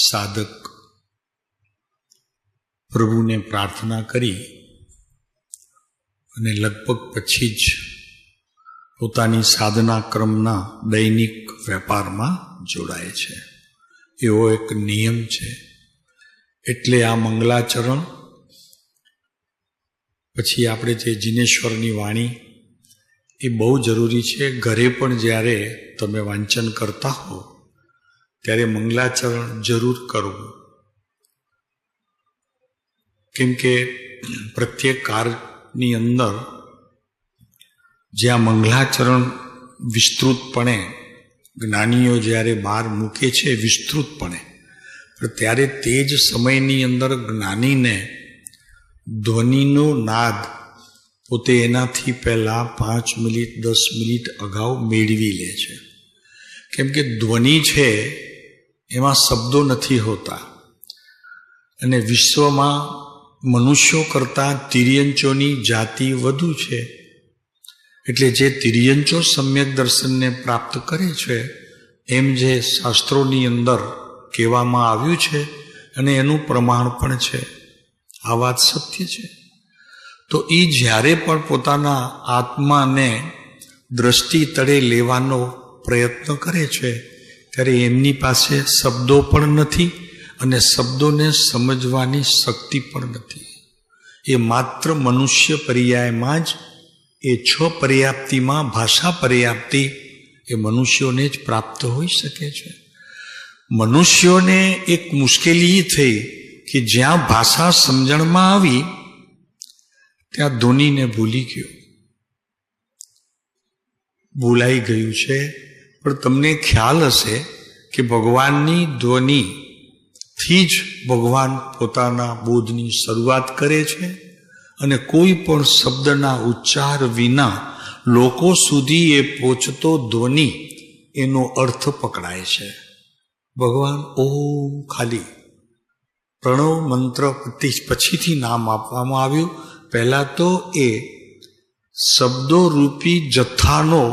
સાધક પ્રભુને પ્રાર્થના કરી અને લગભગ પછી જ પોતાની સાધના ક્રમના દૈનિક વેપારમાં જોડાય છે. એવો એક નિયમ છે. એટલે આ મંગલાચરણ પછી આપણે જે જિનેશ્વરની વાણી એ બહુ જરૂરી છે. ઘરે પણ જ્યારે તમે વાંચન કરતા હો ત્યારે મંગલાચરણ જરૂર કરવું. કેમ કે પ્રત્યેક કારની અંદર જ્યાં મંગલાચરણ વિસ્તૃતપણે જ્ઞાનીઓ જ્યારે બહાર મૂકે છે વિસ્તૃતપણે, ત્યારે તે જ સમયની અંદર જ્ઞાનીને ધ્વનિનો નાદ પોતે એનાથી પહેલાં 5 મિનિટ 10 મિનિટ અગાઉ મેળવી લે છે. કેમ કે ધ્વનિ છે એમાં શબ્દો નથી હોતા અને વિશ્વમાં મનુષ્યો કરતાં તિર્યંચોની જાતિ વધુ છે. એટલે જે તિર્યંચો સમ્યક દર્શનને પ્રાપ્ત કરે છે એમ જે શાસ્ત્રોની અંદર કહેવામાં આવ્યું છે અને એનું પ્રમાણ પણ છે, આ વાત સત્ય છે. તો એ જ્યારે પણ પોતાના આત્માને દ્રષ્ટિ તળે લેવાનો પ્રયત્ન કરે છે ત્યારે એમની પાસે શબ્દો પણ નથી અને શબ્દોને સમજવાની શક્તિ પણ નથી. એ માત્ર મનુષ્ય પર્યાયમાં જ એ 6 પર્યાપ્તિમાં ભાષા પર્યાપ્તિ એ મનુષ્યોને જ પ્રાપ્ત હોઈ શકે છે. મનુષ્યોને એક મુશ્કેલી થઈ કે જ્યાં ભાષા સમજણમાં આવી ત્યાં ધ્વનિને ભૂલી ગયો, ભૂલાઈ ગયું છે. પણ તમને ખ્યાલ હશે કે ભગવાનની ધ્વનિથી જ ભગવાન પોતાના બોધની શરૂઆત કરે છે અને કોઈ પણ શબ્દના ઉચ્ચાર વિના લોકો સુધી એ પહોંચતો ધ્વનિ એનો અર્થ પકડાય છે. ભગવાન ઓમ ખાલી પ્રણવ મંત્ર પછીથી નામ આપવામાં આવ્યું. પહેલાં તો એ શબ્દોરૂપી જથ્થાનો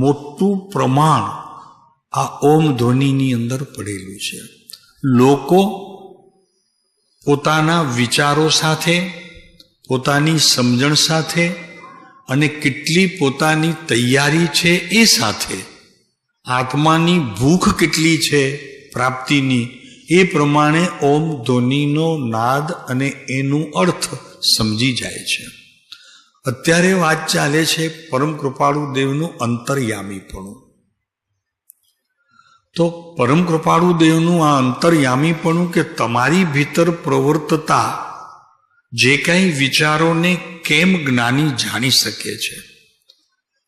મોટું પ્રમાણ આ ઓમ ધ્વનિની અંદર પડેલું છે. લોકો પોતાના વિચારો સાથે, પોતાની સમજણ સાથે અને કેટલી પોતાની તૈયારી છે એ સાથે, આત્માની ભૂખ કેટલી છે પ્રાપ્તિની, એ પ્રમાણે ઓમ ધ્વનિનો નાદ અને એનું અર્થ સમજી જાય છે. અત્યારે વાત ચાલે છે પરમ કૃપાળુ દેવનું અંતર્યામીપણું. તો પરમ કૃપાળુ દેવનું આ અંતર્યામીપણું કે તમારી ભીતર પ્રવર્તતા જે કંઈ વિચારોને કેમ જ્ઞાની જાણી શકે છે,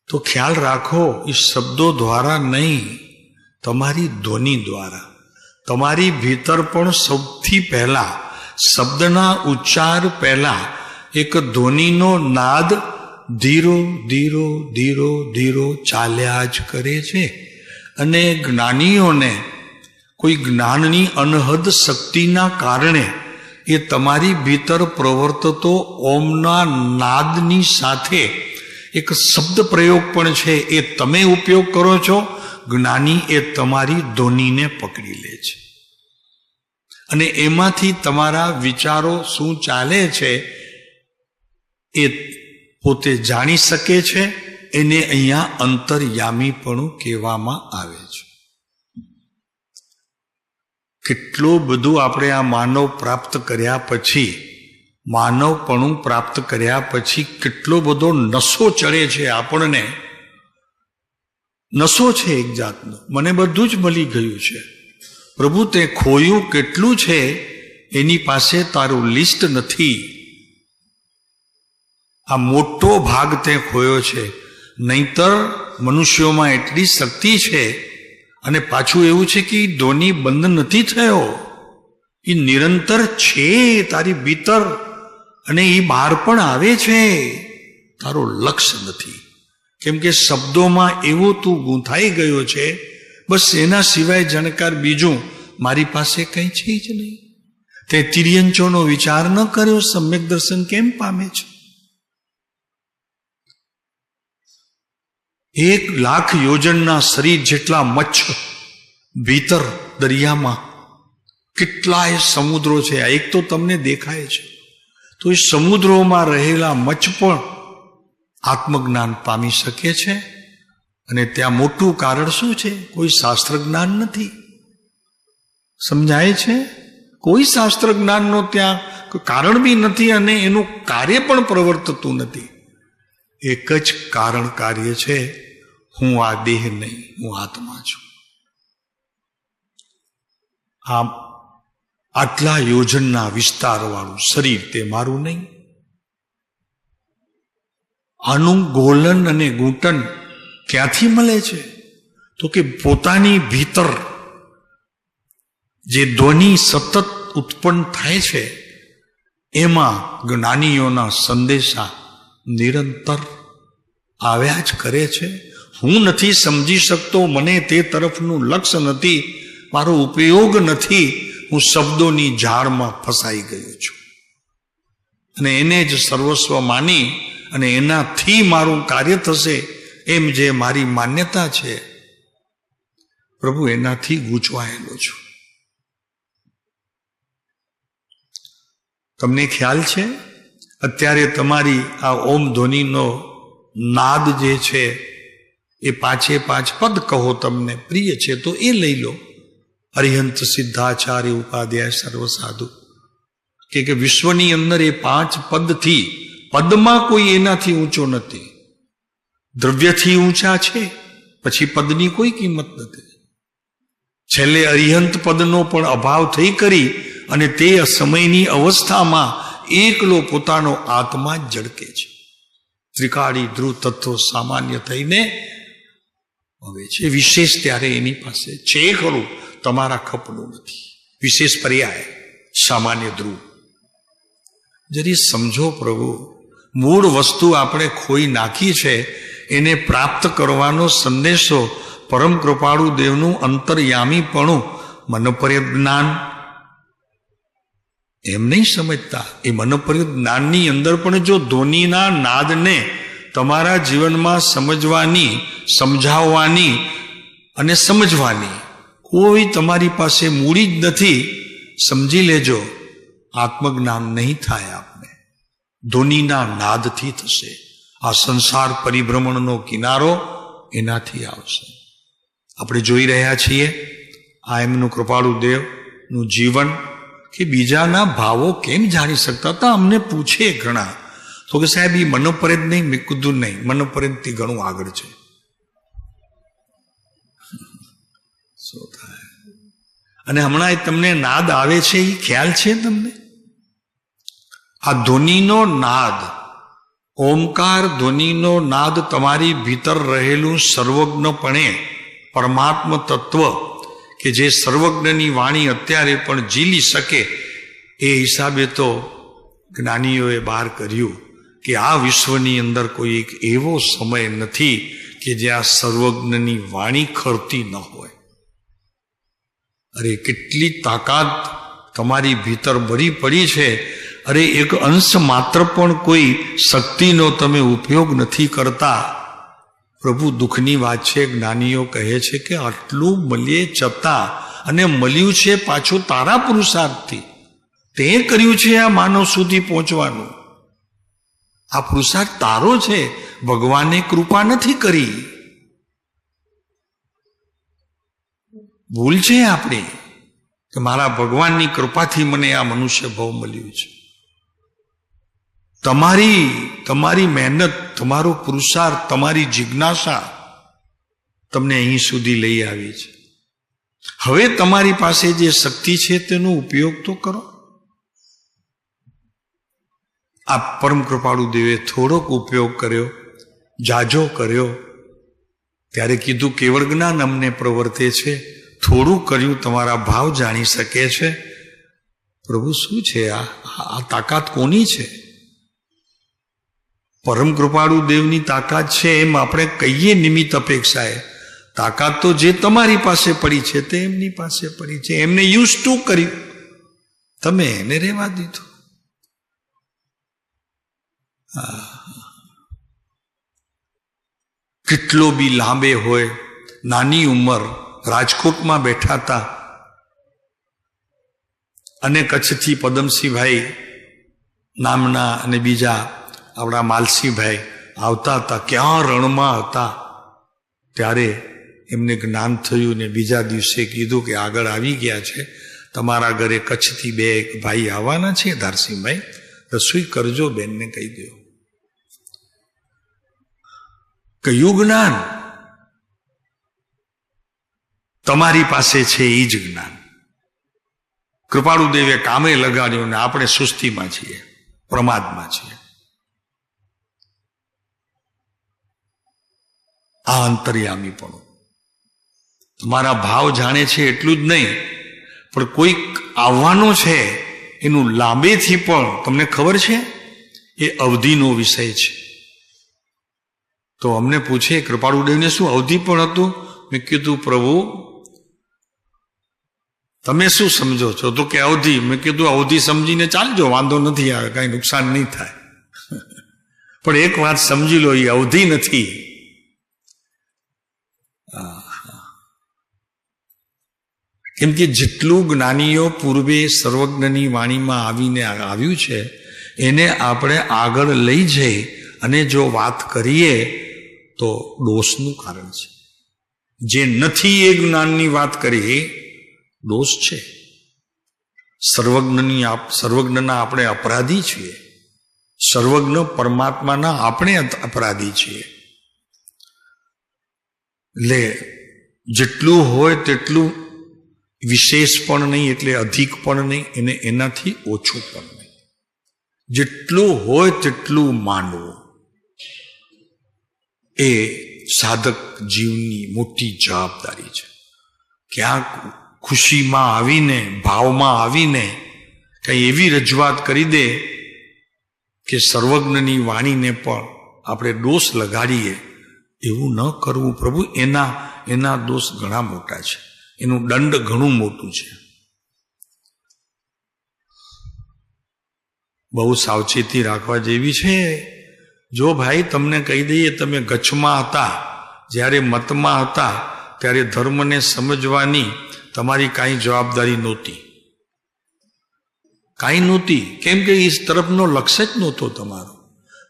તો ખ્યાલ રાખો એ શબ્દો દ્વારા નહીં, તમારી ધ્વનિ દ્વારા. તમારી ભીતર પણ સૌથી પહેલા શબ્દના ઉચ્ચાર પહેલા એક ધ્વનિનો નાદ ધીરો ધીરો ધીરો ધીરો ચાલ્યા જ કરે છે. અને જ્ઞાનીઓને કોઈ જ્ઞાનની અનહદ શક્તિના કારણે એ તમારી ભીતર પ્રવર્તતો ઓમના નાદની સાથે એક શબ્દ પ્રયોગ પણ છે, એ તમે ઉપયોગ કરો છો. જ્ઞાની એ તમારી ધ્વનિને પકડી લે છે અને એમાંથી તમારા વિચારો શું ચાલે છે એ પોતે જાણી શકે છે. એને અહીંયા અંતર્યામીપણું કહેવામાં આવે છે. કેટલું બધું આપણે આ માનવ પ્રાપ્ત કર્યા પછી, માનવપણું પ્રાપ્ત કર્યા પછી કેટલો બધો નશો ચડે છે આપણને. નશો છે એક જાતનો, મને બધું જ મળી ગયું છે. પ્રભુ તે ખોયું કેટલું છે એની પાસે તારું લિસ્ટ નથી. આ મોટો ભાગ તે ખોયો છે. નહીતર મનુષ્યોમાં એટલી શક્તિ છે, અને પાછું એવું છે કે ધ્વનિ બંધ નથી થયો, એ નિરંતર છે તારી ભીતર, અને એ બહાર પણ આવે છે. તારો લક્ષ્ય નથી, કેમ કે શબ્દોમાં એવો તું ગૂંથાઈ ગયો છે, બસ એના સિવાય જાણકાર બીજું મારી પાસે કંઈ છે જ નહીં. તે તિર્યંચોનો વિચાર ન કર્યો, સમ્યક દર્શન કેમ પામે છે? 1,00,000 યોજનના શરીર જેટલા મચ્છ ભીતર દરિયામાં, કેટલાય સમુદ્રો છે. આ એક તો તમને દેખાય છે, તો એ સમુદ્રોમાં રહેલા મચ્છ પણ આત્મજ્ઞાન પામી શકે છે. અને ત્યાં મોટું કારણ શું છે? કોઈ શાસ્ત્ર જ્ઞાન નથી. સમજાય છે? કોઈ શાસ્ત્ર જ્ઞાનનો ત્યાં કારણ બી નથી, અને એનું કાર્ય પણ પ્રવર્તતું નથી. એક જ કારણ કાર્ય છે, હું આ દેહ નહીં, હું આત્મા છું. આમ આટલા યોજનના વિસ્તારવાળું શરીર તે મારું નહીં. આનું ગોલન અને ગૂંટન ક્યાંથી મળે છે? તો કે પોતાની ભીતર જે ધ્વનિ સતત ઉત્પન્ન થાય છે, એમાં જ્ઞાનીઓના સંદેશા નિરંતર આવ્યા જ કરે છે. હું નથી સમજી શકતો, મને તે તરફનું લક્ષ્ય નથી, મારો ઉપયોગ નથી, હું શબ્દોની ઝાડમાં ફસાઈ ગયો છું, અને એને જ સર્વસ્વ માની અને એનાથી મારું કાર્ય થશે એમ જે મારી માન્યતા છે, પ્રભુ એનાથી ગૂંચવાયેલો છું. તમને ખ્યાલ છે, અત્યારે તમારી આ ઓમ ધ્વનિનો નાદ જે છે એ 5 પદ કહો તમને પ્રિય છે તો એ લઈ લો. અરિહંત સિદ્ધાચાર્ય ઉપાધ્યાય સર્વસાધુ કે વિશ્વની અંદર એ 5 પદથી, પદમાં કોઈ એનાથી ઊંચો નથી. દ્રવ્યથી ઊંચા છે, પછી પદની કોઈ કિંમત નથી. છેલ્લે અરિહંત પદનો પણ અભાવ થઈ કરી અને તે સમયની અવસ્થામાં એકલો પોતાનો આત્મા જ ઝળકે છે. ત્રિકાળી ધ્રુવ તત્વો સામાન્ય થઈને હવે છે. વિશેષ ત્યારે એની પાસે છે ખરું, તમારા ખપનું નથી. વિશેષ પર્યાય સામાન્ય ધ્રુવ. જરી સમજો પ્રભુ, મૂળ વસ્તુ આપણે ખોઈ નાખી છે, એને પ્રાપ્ત કરવાનો સંદેશો પરમ કૃપાળુ દેવનું અંતર્યામીપણું, મનોપર્યત જ્ઞાન એમ નહીં સમજતા. એ મનોપર્યત જ્ઞાનની અંદર પણ જો ધ્વનિના નાદને તમારા જીવનમાં સમજવાની, સમજાવવાની અને સમજવાની કોઈ તમારી પાસે મૂડી જ નથી, સમજી લેજો આત્મજ્ઞાન નહીં થાય. આપને ધ્વનિના નાદથી થશે. આ સંસાર પરિભ્રમણનો કિનારો એનાથી આવશે. આપણે જોઈ રહ્યા છીએ આ એમનું કૃપાળુ દેવનું જીવન, કે બીજાના ભાવો કેમ જાણી શકતા હતા. અમને પૂછે ઘણા, તો કે સાહેબ એ મનોપર્યત નહીં. મેં કીધું નહીં, મનોપર્યતથી ઘણું આગળ છે. શું થાય? અને હમણાં તમને નાદ આવે છે, એ ખ્યાલ છે તમને? આ ધ્વનિનો નાદ, ઓમકાર ધ્વનિનો નાદ તમારી ભીતર રહેલું સર્વજ્ઞપણે પરમાત્મ તત્વ, કે જે સર્વજ્ઞની વાણી અત્યારે પણ ઝીલી શકે, એ હિસાબે તો જ્ઞાનીઓએ બહાર કર્યું કે આ વિશ્વની અંદર કોઈ એક એવો સમય નથી કે જ્યાં સર્વજ્ઞની વાણી ખરતી ન હોય. અરે કેટલી તાકાત તમારી ભીતર ભરી પડી છે. અરે એક અંશ માત્ર પણ કોઈ શક્તિનો તમે ઉપયોગ નથી કરતા. પ્રભુ દુઃખની વાત છે. જ્ઞાનીઓ કહે છે કે આટલું મળીએ છતાં, અને મળ્યું છે પાછું તારા પુરુષાર્થથી. તે કર્યું છે આ માનવ સુધી પહોંચવાનું. આ પુરુષાર્થ તારો છે, ભગવાને કૃપા નથી કરી. ભૂલ છે આપણી કે મારા ભગવાનની કૃપાથી મને આ મનુષ્ય ભાવ મળ્યું છે. તમારી મહેનત, તમારો પુરુષાર્થ, તમારી જિજ્ઞાસા તમને અહીં સુધી લઈ આવી છે. હવે તમારી પાસે જે શક્તિ છે તેનો ઉપયોગ તો કરો. આ પરમ કૃપાળુ દેવે થોડોક ઉપયોગ કર્યો, જાજો કર્યો, ત્યારે કીધું કેવળ જ્ઞાન અમને પ્રવર્તે છે, થોડું કર્યું તમારા ભાવ જાણી શકે છે. પ્રભુ શું છે આ તાકાત કોની છે? પરમ કૃપાળુ દેવની તાકાત છે એમ આપણે કહીએ નિમિત્ત અપેક્ષાએ. તાકાત તો જે તમારી પાસે પડી છે તે એમની પાસે પડી છે. એમને યુઝ ટુ કર્યું, તમે એને રહેવા દીધું. કેટલો બી લાંબે હોય, નાની ઉંમર, રાજકોટમાં બેઠા હતા અને કચ્છથી પદમસિંહભાઈ નામના અને બીજા આપણા માલસીભાઈ આવતા હતા, ક્યાં રણમાં હતા. ત્યારે એમને જ્ઞાન થયું ને બીજા દિવસે કીધું કે આગળ આવી ગયા છે, તમારા ઘરે કચ્છથી 2 ભાઈ આવવાના છે, ધારસિંહભાઈ રસોઈ કરજો, બેનને કહી દો. કયું જ્ઞાન તમારી પાસે છે એ જ જ્ઞાન કૃપાળુ દેવે કામે લગાડ્યું ને આપણે સુસ્તીમાં છીએ, પ્રમાદમાં છીએ. આ અંતર્યામીપણું તમારા ભાવ જાણે છે એટલું જ નહીં, પણ કોઈક આવવાનો છે એનું લાંબેથી પણ તમને ખબર છે એ અવધિનો વિષય છે. તો અમને પૂછે કૃપાળુ દેવને શું અવધિ પણ હતું? મેં કીધું પ્રભુ તમે શું સમજો છો? તો કે અવધિ. મેં કીધું અવધિ સમજીને ચાલજો, વાંધો નથી આવે, કાંઈ નુકસાન નહીં થાય. પણ એક વાત સમજી લો, એ અવધિ નથી. કેમ કે જેટલું જ્ઞાનીઓ પૂર્વે સર્વજ્ઞની વાણીમાં આવીને આવ્યું છે એને આપણે આગળ લઈ જઈ અને જો વાત કરીએ તો દોષનું કારણ છે. જે નથી એ જ્ઞાનની વાત કરીએ દોષ છે. સર્વજ્ઞના આપણે અપરાધી છીએ, સર્વજ્ઞ પરમાત્માના આપણે અપરાધી છીએ. એટલે જેટલું હોય તેટલું વિશેષ પણ નહીં, એટલે અધિક પણ નહીં, એને એનાથી ઓછું પણ નહીં. જેટલું હોય તેટલું માનવું એ સાધક જીવની મોટી જવાબદારી છે. ક્યાંક ખુશીમાં આવીને, ભાવમાં આવીને કંઈ એવી રજૂઆત કરી દે કે સર્વજ્ઞની વાણીને પણ આપણે દોષ લગાડીએ, એવું ન કરવું. પ્રભુ એના દોષ ઘણા મોટા છે, એનું દંડ ઘણું મોટું છે. બહુ સાવચેતી રાખવા જેવી છે. જો ભાઈ તમને કહી દઈએ તમે ગચ્છમાં હતા, જ્યારે મતમાં હતા ત્યારે ધર્મને સમજવાની તમારી કાંઈ જવાબદારી નહોતી, કાંઈ નહોતી. કેમ કે એ તરફનો લક્ષ્ય જ નહોતો તમારો.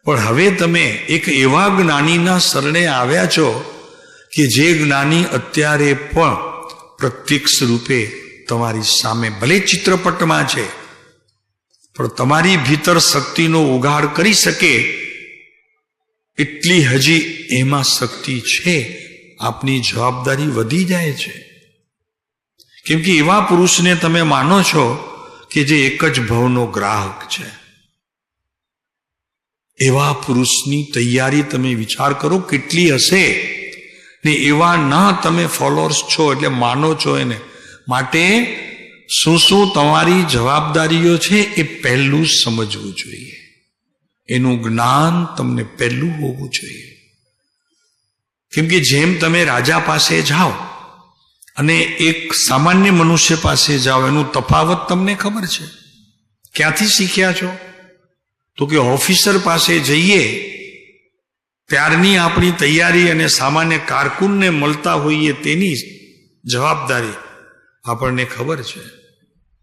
પણ હવે તમે એક એવા જ્ઞાનીના શરણે આવ્યા છો કે જે જ્ઞાની અત્યારે પણ પ્રત્યક્ષ રૂપે તમારી સામે, ભલે ચિત્રપટમાં છે, પણ તમારી ભીતર શક્તિનો ઉઘાડ કરી શકે એટલી હજી એમાં શક્તિ છે. આપની જવાબદારી વધી જાય છે. કેમ કે એવા પુરુષને તમે માનો છો કે જે એક જ ભવનો ગ્રાહક છે. એવા પુરુષની તૈયારી તમે વિચાર કરો કેટલી હશે. ને એવા ના તમે ફોલોઅર્સ છો એટલે માનો છો એને. માટે શું શું તમારી જવાબદારીઓ છે એ પહેલું સમજવું જોઈએ. એનું જ્ઞાન તમને પહેલું હોવું જોઈએ. કેમ કે જેમ તમે રાજા પાસે જાઓ અને એક સામાન્ય મનુષ્ય પાસે જાઓ, એનું તફાવત તમને ખબર છે. ક્યાંથી શીખ્યા છો? તો કે ઓફિસર પાસે જઈએ ત્યારની આપણી તૈયારી અને સામાન્ય કારકુનને મળતા હોઈએ તેની જવાબદારી આપણને ખબર છે.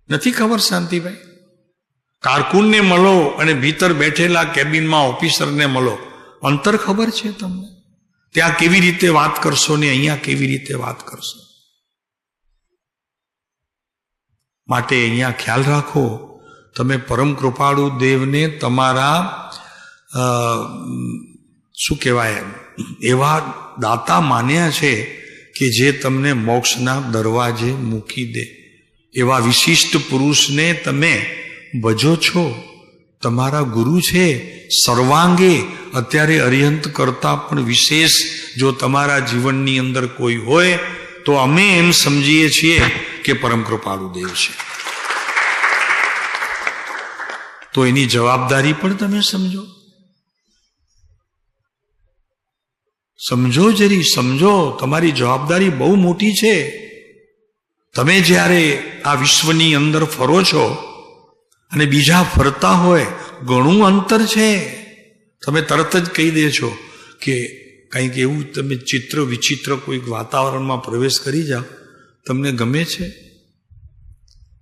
નથી ખબર શાંતિભાઈ? કારકુનને મળો અને ભીતર બેઠેલા કેબિનમાં ઓફિસરને મળો, અંતર ખબર છે તમને? ત્યાં કેવી રીતે વાત કરશો ને અહીંયા કેવી રીતે વાત કરશો. માટે અહીંયા ખ્યાલ રાખો, તમે પરમ કૃપાળુ દેવને તમારા શું કહેવાય એવા દાતા માન્યા છે કે જે તમને મોક્ષના દરવાજે મૂકી દે. એવા વિશિષ્ટ પુરુષને તમે ભજો છો, તમારા ગુરુ છે સર્વાંગે, અત્યારે અરિહંત કરતા પણ વિશેષ જો તમારા જીવનની અંદર કોઈ હોય તો અમે એમ સમજીએ છીએ કે પરમ કૃપાળુ દેવ છે. તો એની જવાબદારી પણ તમે સમજો. સમજો જરી, સમજો. તમારી જવાબદારી બહુ મોટી છે. તમે જ્યારે આ વિશ્વની અંદર ફરો છો અને બીજા ફરતા હોય, ઘણું અંતર છે. તમે તરત જ કહી દે છો કે કંઈક એવું તમે ચિત્ર વિચિત્ર કોઈક વાતાવરણમાં પ્રવેશ કરી જાઓ, તમને ગમે છે?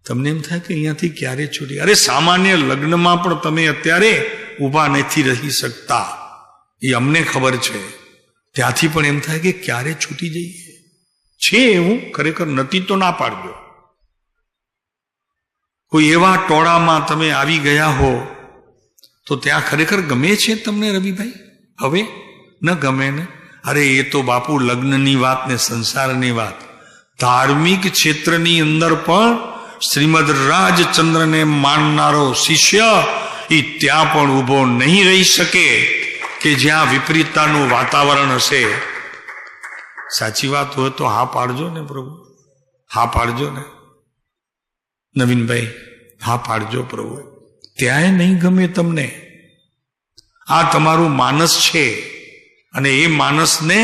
તમને એમ થાય કે અહીંયાથી ક્યારે છૂટી? અરે સામાન્ય લગ્નમાં પણ તમે અત્યારે ઊભા નથી રહી શકતા, એ અમને ખબર છે. ત્યાંથી પણ એમ થાય કે ક્યારે છૂટી જઈએ. છે એવું ખરેખર, નથી તો ના પાડજો. કોઈ એવા ટોળામાં તમે આવી ગયા હો તો ત્યાં ખરેખર ગમે છે તમને રવિભાઈ? હવે ન ગમે ને? અરે એ તો બાપુ લગ્નની વાત ને સંસારની વાત. ધાર્મિક ક્ષેત્રની અંદર પણ શ્રીમદ રાજચંદ્રને માનનારો શિષ્ય એ ત્યાં પણ ઊભો નહીં રહી શકે કે જ્યાં વિપરીતતાનું વાતાવરણ હશે. સાચી વાત હોય તો હા પાડજો ને પ્રભુ, હા પાડજો ને નવીનભાઈ, હા પાડજો પ્રભુ. ત્યાંય નહીં ગમે તમને. આ તમારું માનસ છે અને એ માનસને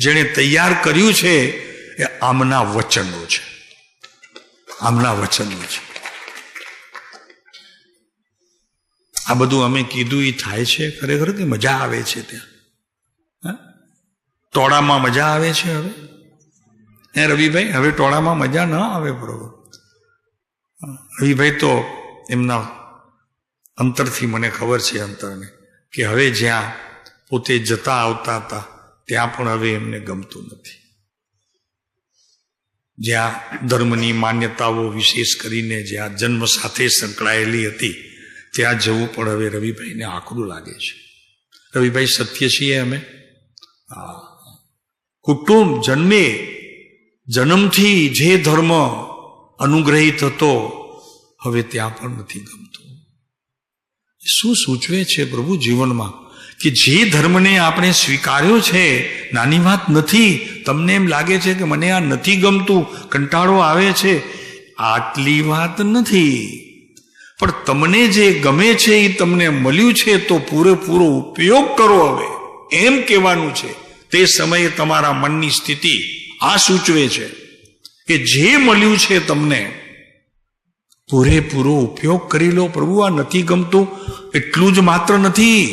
જેણે તૈયાર કર્યું છે એ આમના વચનો છે, આમના વચનો છે. આ બધું અમે કીધું એ થાય છે ખરેખર કે મજા આવે છે? ત્યાં ટોળામાં મજા આવે છે હવે? હે રવિભાઈ, હવે ટોળામાં મજા ન આવે બરોબર. રવિભાઈ તો એમના અંતરથી મને ખબર છે, અંતરને, કે હવે જ્યાં પોતે જતા આવતા હતા ત્યાં પણ હવે એમને ગમતું નથી. જ્યાં ધર્મની માન્યતાઓ વિશેષ કરીને જ્યાં જન્મ સાથે સંકળાયેલી હતી ત્યાં જવું પણ હવે રવિભાઈને આકરું લાગે છે. રવિભાઈ સત્ય છીએ અમે. કુટુંબ જન્મે જન્મથી જે ધર્મ અનુગ્રહિત હતો હવે ત્યાં પણ નથી ગમતું. શું સૂચવે છે પ્રભુ જીવનમાં? કે જે ધર્મને આપણે સ્વીકાર્યો છે નાની વાત નથી. તમને એમ લાગે છે કે મને આ નથી ગમતું, કંટાળો આવે છે, આટલી વાત નથી. પણ તમને જે ગમે છે એ તમને મળ્યું છે તો પૂરેપૂરો ઉપયોગ કરો હવે, એમ કહેવાનું છે. તે સમયે તમારા મનની સ્થિતિ આ સૂચવે છે કે જે મળ્યું છે તમને પૂરેપૂરો ઉપયોગ કરી લો. પ્રભુ આ નથી ગમતું એટલું જ માત્ર નથી,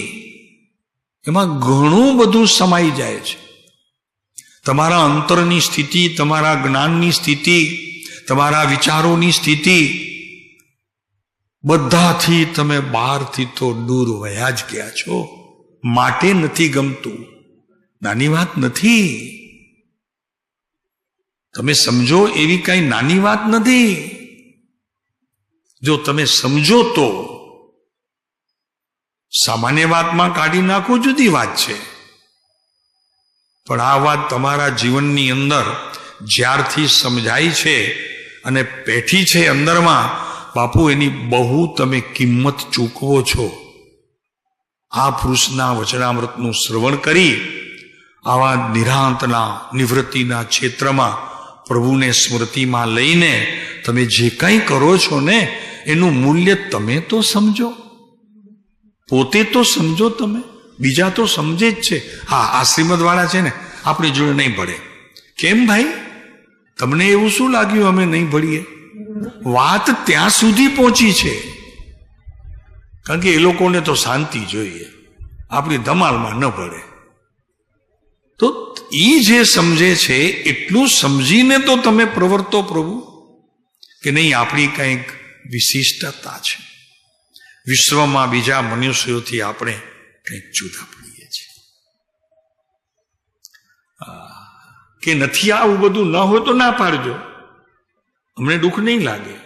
એમાં ઘણું બધું સમાઈ જાય છે. તમારા અંતરની સ્થિતિ, તમારા જ્ઞાનની સ્થિતિ, તમારા વિચારોની સ્થિતિ, બધાથી તમે બહારથી તો દૂર વયા જ ગયા છો. માટે નથી ગમતું, નાની વાત નથી. તમે સમજો એવી કઈ નાની વાત નથી. જો તમે સમજો તો સામાન્ય વાતમાં કાઢી નાખો જુદી વાત છે, પણ આ વાત તમારા જીવનની અંદર જ્યારથી સમજાય છે અને પેઠી છે અંદરમાં, બાપુ એની બહુ તમે કિંમત ચૂકવો છો. આ પુરુષના વચનામૃતનું શ્રવણ કરી આવા નિરાંતના નિવૃત્તિના ક્ષેત્રમાં પ્રભુને સ્મૃતિમાં લઈને તમે જે કંઈ કરો છો ને એનું મૂલ્ય તમે તો સમજો, પોતે તો સમજો. તમે બીજા તો સમજે જ છે. હા, આ શ્રીમદવાળા છે ને આપણી જોડે નહીં ભળે. કેમ ભાઈ, તમને એવું શું લાગ્યું અમે નહીં ભળીએ? વાત ત્યાં સુધી પહોંચી છે કારણ કે એ લોકોને તો શાંતિ જોઈએ, આપણી ધમાલમાં ન ભળે. તો એ જે સમજે છે એટલું સમજીને તો તમે પ્રવર્તો પ્રભુ, કે નહીં આપણી કંઈક વિશિષ્ટતા છે. વિશ્વમાં બીજા મનુષ્યોથી આપણે કંઈક જુદા પડીએ છીએ. કે નથી આવું બધું ન હોય તો ના પાડજો, અમને દુઃખ નહીં લાગે.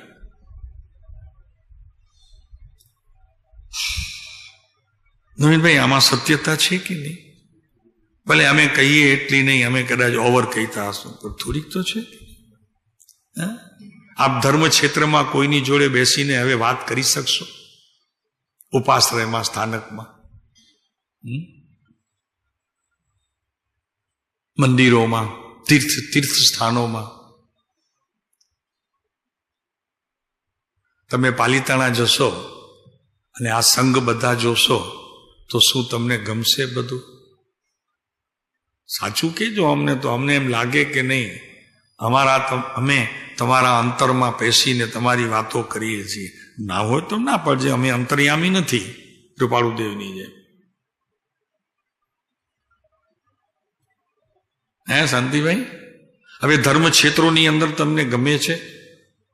નવીનભાઈ આમાં સત્યતા છે કે નહીં? ભલે અમે કહીએ એટલી નહીં, અમે કદાચ ઓવર કહેતા હશું, પણ થોડીક તો છે. આપ ધર્મ ક્ષેત્રમાં કોઈની જોડે બેસીને હવે વાત કરી શકશો? ઉપાશ્રયમાં, સ્થાનકમાં, મંદિરોમાં, તીર્થ સ્થાનોમાં. તમે પાલીતાણા જશો અને આ સંઘ બધા જોશો તો શું તમને ગમશે બધું? સાચું કહેજો અમને, તો અમને એમ લાગે કે નહીં અમે તમારા અંતરમાં પેસીને તમારી વાતો કરીએ છીએ. ના હોય તો ના પડજે, અમે અંતર્યામી નથી કૃપાળુદેવની જેમ. હે શાંતિભાઈ, હવે ધર્મ ક્ષેત્રોની અંદર તમને ગમે છે?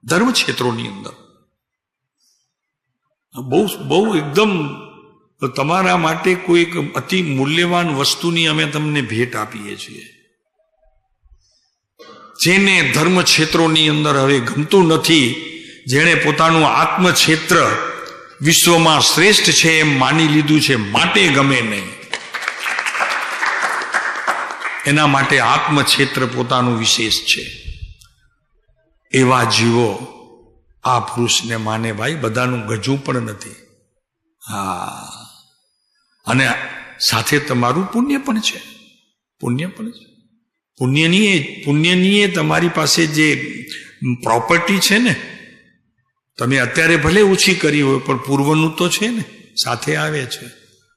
ધર્મ ક્ષેત્રોની અંદર બહુ એકદમ તમારા માટે કોઈ અતિ મૂલ્યવાન વસ્તુની અમે તમને ભેટ આપીએ છીએ. જેને ધર્મ ક્ષેત્રોની અંદર હવે ગમતું નથી, જેણે પોતાનું આત્મક્ષેત્ર વિશ્વમાં શ્રેષ્ઠ છે એમ માની લીધું છે, માટે ગમે નહીં. એના માટે આત્મક્ષેત્ર પોતાનું વિશેષ છે. એવા જીવો આ પુરુષને માને. ભાઈ, બધાનું ગજું પણ નથી. હા, અને સાથે તમારું પુણ્ય પણ છે. પુણ્ય પણ છે. પુણ્યની તમારી પાસે જે પ્રોપર્ટી છે ને, તમે અત્યારે ભલે ઓછી કરી હોય પણ પૂર્વનું તો છે ને, સાથે આવે છે.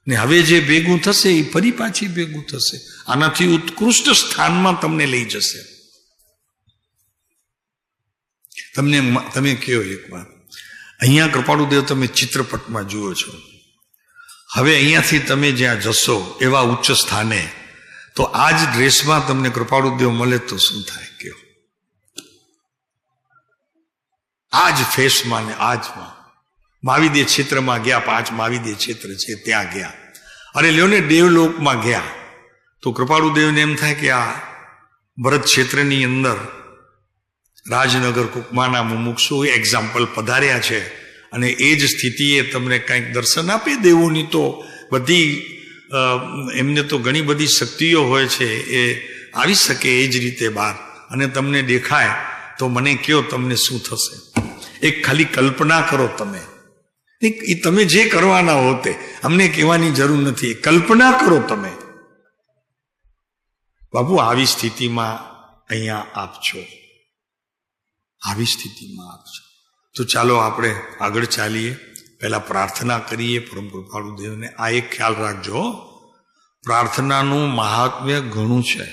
ને હવે જે ભેગું થશે એ ફરી પાછી ભેગું થશે. આનાથી ઉત્કૃષ્ટ સ્થાનમાં તમને લઈ જશે. તમે કહો એક વાત, અહીંયા કૃપાળુદેવ તમે ચિત્રપટમાં જુઓ છો. હવે અહીંયાથી તમે જ્યાં જશો એવા ઉચ્ચ સ્થાને, તો આ જ ડ્રેસમાં તમને કૃપાળુદેવ મળે તો શું થાય કયો? આ જ ફેસમાં ને આજમાં મહાવિદ્ય ક્ષેત્રમાં ગયા, 5 મહાવિદ્ય ક્ષેત્ર છે ત્યાં ગયા. અરે લ્યો ને દેવલોકમાં ગયા તો કૃપાળુદેવને એમ થાય કે આ ભરત ક્ષેત્રની અંદર રાજનગર કુકમાના મુમુક્ષુ એક્ઝામ્પલ પધાર્યા છે, અને એ જ સ્થિતિએ તમને કંઈક દર્શન આપી દેવુંની તો બધી એમને તો ઘણી બધી શક્તિઓ હોય છે, એ આવી શકે એ જ રીતે બહાર, અને તમને દેખાય તો મને કહો તમને શું થશે? એક ખાલી કલ્પના કરો તમે. એ તમે જે કરવાના હો તે અમને કહેવાની જરૂર નથી, કલ્પના કરો તમે. બાપુ આવી સ્થિતિમાં અહીંયા આપજો, આવી સ્થિતિમાં આપજો. તો ચાલો આપણે આગળ ચાલીએ. પહેલા પ્રાર્થના કરીએ પરમ કૃપાળુદેવને. આ એક ખ્યાલ રાખજો, પ્રાર્થનાનું મહાત્મ્ય ઘણું છે.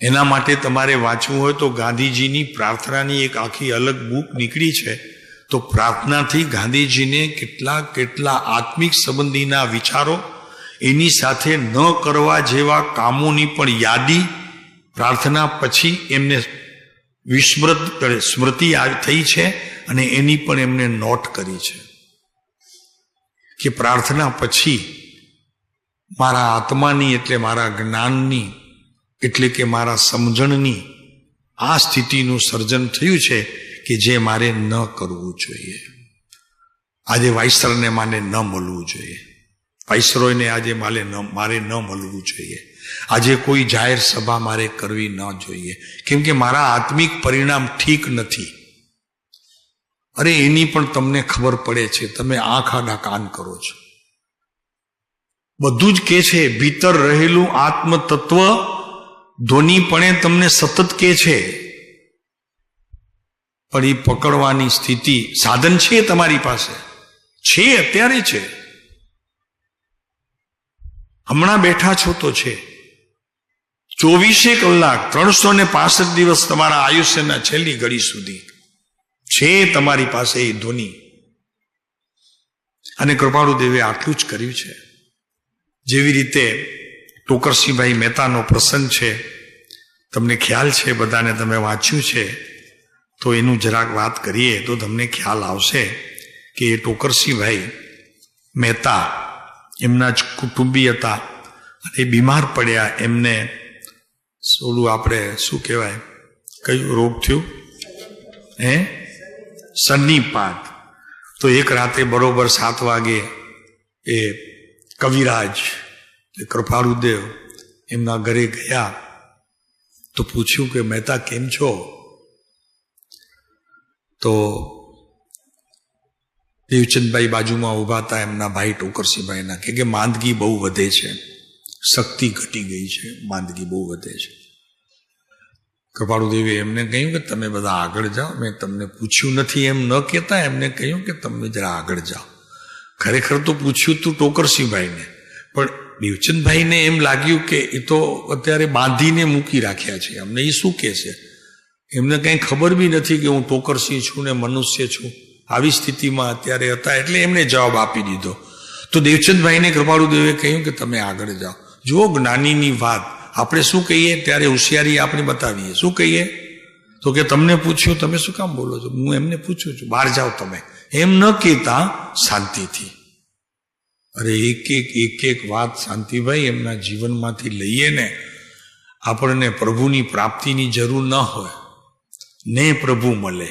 એના માટે તમારે વાંચવું હોય તો ગાંધીજીની પ્રાર્થનાની એક આખી અલગ બુક નીકળી છે. તો પ્રાર્થનાથી ગાંધીજીને કેટલા આત્મિક સંબંધીના વિચારો, એની સાથે ન કરવા જેવા કામોની પણ યાદી પ્રાર્થના પછી એમને સ્મૃતિ થઈ છે, અને એની પણ એમને નોટ કરી છે કે પ્રાર્થના પછી મારા આત્માની એટલે મારા જ્ઞાનની એટલે કે મારા સમજણની આ સ્થિતિનું સર્જન થયું છે કે જે મારે ન કરવું જોઈએ. આજે વાઇસરને મારે ન મળવું જોઈએ, વાઇસરોયને આજે મારે ન મળવું જોઈએ, આજે કોઈ જાહેર સભા મારે કરવી ન જોઈએ, કેમ કે મારા આત્મિક પરિણામ ઠીક નથી. અરે એની પણ તમને ખબર પડે છે, તમે આંખ આડા કાન કરો છો. બધું જ કે છે, ભીતર રહેલું આત્મતત્વ ધ્વનિપણે તમને સતત કે છે, પણ એ પકડવાની સ્થિતિ સાધન છે તમારી પાસે, છે અત્યારે છે, હમણાં બેઠા છો તો છે. 24 કલાક 365 દિવસ તમારા આયુષ્યના છેલ્લી ઘડી સુધી છે તમારી પાસે એ ધ્વનિ. અને કૃપાળુદેવે આટલું જ કર્યું છે. જેવી રીતે ટોકરસિંહભાઈ મહેતાનો પ્રસંગ છે, તમને ખ્યાલ છે, બધાને તમે વાંચ્યું છે, તો એનું જરાક વાત કરીએ તો તમને ખ્યાલ આવશે કે એ ટોકરસિંહભાઈ મહેતા એમના જ કુટુંબી હતા, અને બીમાર પડ્યા. એમને સોલું આપણે શું કહેવાય, કયું રોગ થયું? સન્નીપાત. તો એક રાતે બરોબર 7 વાગે એ કવિરાજ કૃપાળુદેવ એમના ઘરે ગયા તો પૂછ્યું કે મહેતા કેમ છો? તો દેવચંદભાઈ બાજુમાં ઊભા હતા, એમના ભાઈ ટોકરસિંહભાઈના કે માંદગી બહુ વધે છે, શક્તિ ઘટી ગઈ છે, માંદગી બહુ વધે છે. કૃપાળુદેવે એમને કહ્યું કે તમે બધા આગળ જાઓ, મેં તમને પૂછ્યું નથી એમ ન કહેતા એમને કહ્યું કે તમે જરા આગળ જાઓ. ખરેખર તો પૂછ્યું તું ટોકરસિંહભાઈને, પણ દેવચંદભાઈને એમ લાગ્યું કે એ તો અત્યારે બાંધીને મૂકી રાખ્યા છે, અમને એ શું કહેશે, એમને કંઈ ખબર બી નથી કે હું ટોકરસિંહ છું ને મનુષ્ય છું. આવી સ્થિતિમાં અત્યારે હતા એટલે એમને જવાબ આપી દીધો. તો દેવચંદભાઈને કૃપાળુદેવે કહ્યું કે તમે આગળ જાઓ. જુઓ જ્ઞાનીની વાત, આપણે શું કહીએ ત્યારે હોશિયારી આપણે બતાવીએ. શું કહીએ તો કે તમને પૂછ્યું, તમે શું કામ બોલો છો, હું એમને પૂછું છું, બહાર જાઓ તમે, એમ ન કહેતા શાંતિથી. અરે એક વાત શાંતિભાઈ એમના જીવનમાંથી લઈએ ને, આપણને પ્રભુની પ્રાપ્તિની જરૂર ન હોય ને પ્રભુ મળે,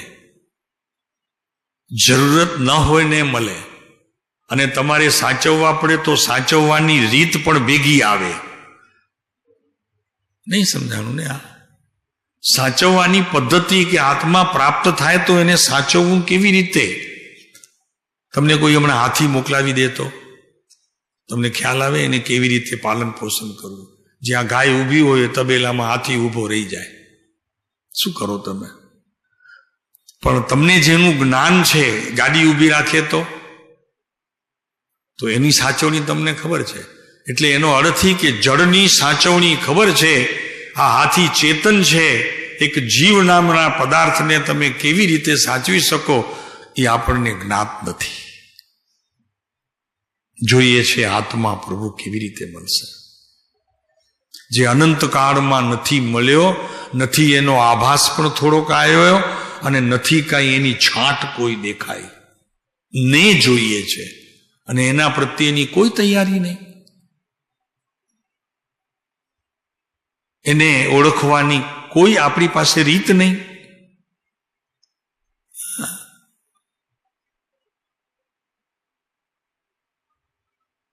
જરૂરત ન હોય ને મળે, અને તમારે સાચવવા પડે તો સાચવવાની રીત પણ ભેગી આવે. નહીં સમજાણું ને? આ સાચવવાની પદ્ધતિ કે આત્મા પ્રાપ્ત થાય તો એને સાચવવું કેવી રીતે? તમને કોઈ હમણાં હાથી મોકલાવી દે તો તમને ખ્યાલ આવે એને કેવી રીતે પાલન પોષણ કરવું? જ્યાં ગાય ઊભી હોય તબેલામાં હાથી ઊભો રહી જાય, શું કરો તમે? પણ તમને જેનું જ્ઞાન છે, ગાડી ઊભી રાખે તો એની સાચવણી તમને ખબર છે. એટલે એનો અર્થ કે જળની સાચવણી ખબર છે. આ હાથી ચેતન છે, એક જીવ નામના પદાર્થને તમે કેવી રીતે સાચવી શકો એ આપણને જ્ઞાત નથી. જોઈએ છે આત્મા પ્રભુ કેવી રીતે મળશે, જે અનંત કાળમાં નથી મળ્યો, નથી એનો આભાસ પણ થોડોક આવ્યો, અને નથી કાંઈ એની છાંટ કોઈ દેખાય ને જોઈએ છે, અને એના પ્રત્યેની કોઈ તૈયારી નહીં. એને ઓળખવાની કોઈ આપણી પાસે રીત નહીં.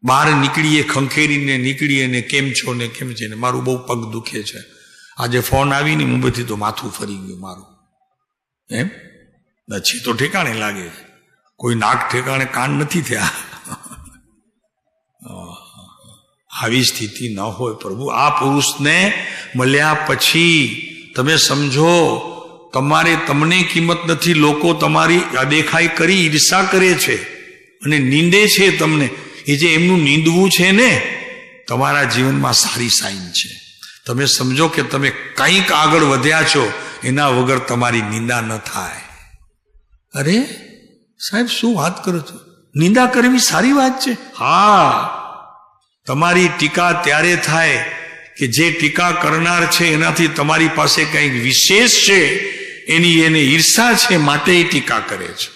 બહાર નીકળીએ, ખંખેરીને નીકળીએ ને કેમ છો ને કેમ છે ને મારું બહુ પગ દુખે છે, આજે ફોન આવીને મુંબઈથી તો માથું ફરી ગયું મારું, એમ નછી તો ઠેકાણે લાગે છે, કોઈ નાક ઠેકાણે કાન નથી થયા. આવી સ્થિતિ ન હોય પ્રભુ. આ પુરુષને મળ્યા પછી તમે સમજો તમને કિંમત નથી, લોકો તમારી અદેખાઈ કરી ઈર્ષા કરે છે અને નીંદે છે તમને. એ જે એમનું નીંદવું છે ને તમારા જીવનમાં સારી સાઈન છે. તમે સમજો કે તમે કંઈક આગળ વધ્યા છો, એના વગર તમારી નિંદા ન થાય. અરે સાહેબ શું વાત કરો છો, નિંદા કરવી સારી વાત છે? હા, તમારી ટીકા ત્યારે થાય કે જે ટીકા કરનાર છે એનાથી તમારી પાસે કંઈક વિશેષ છે, એને ઈર્ષા છે, માટે એ ટીકા કરે છે.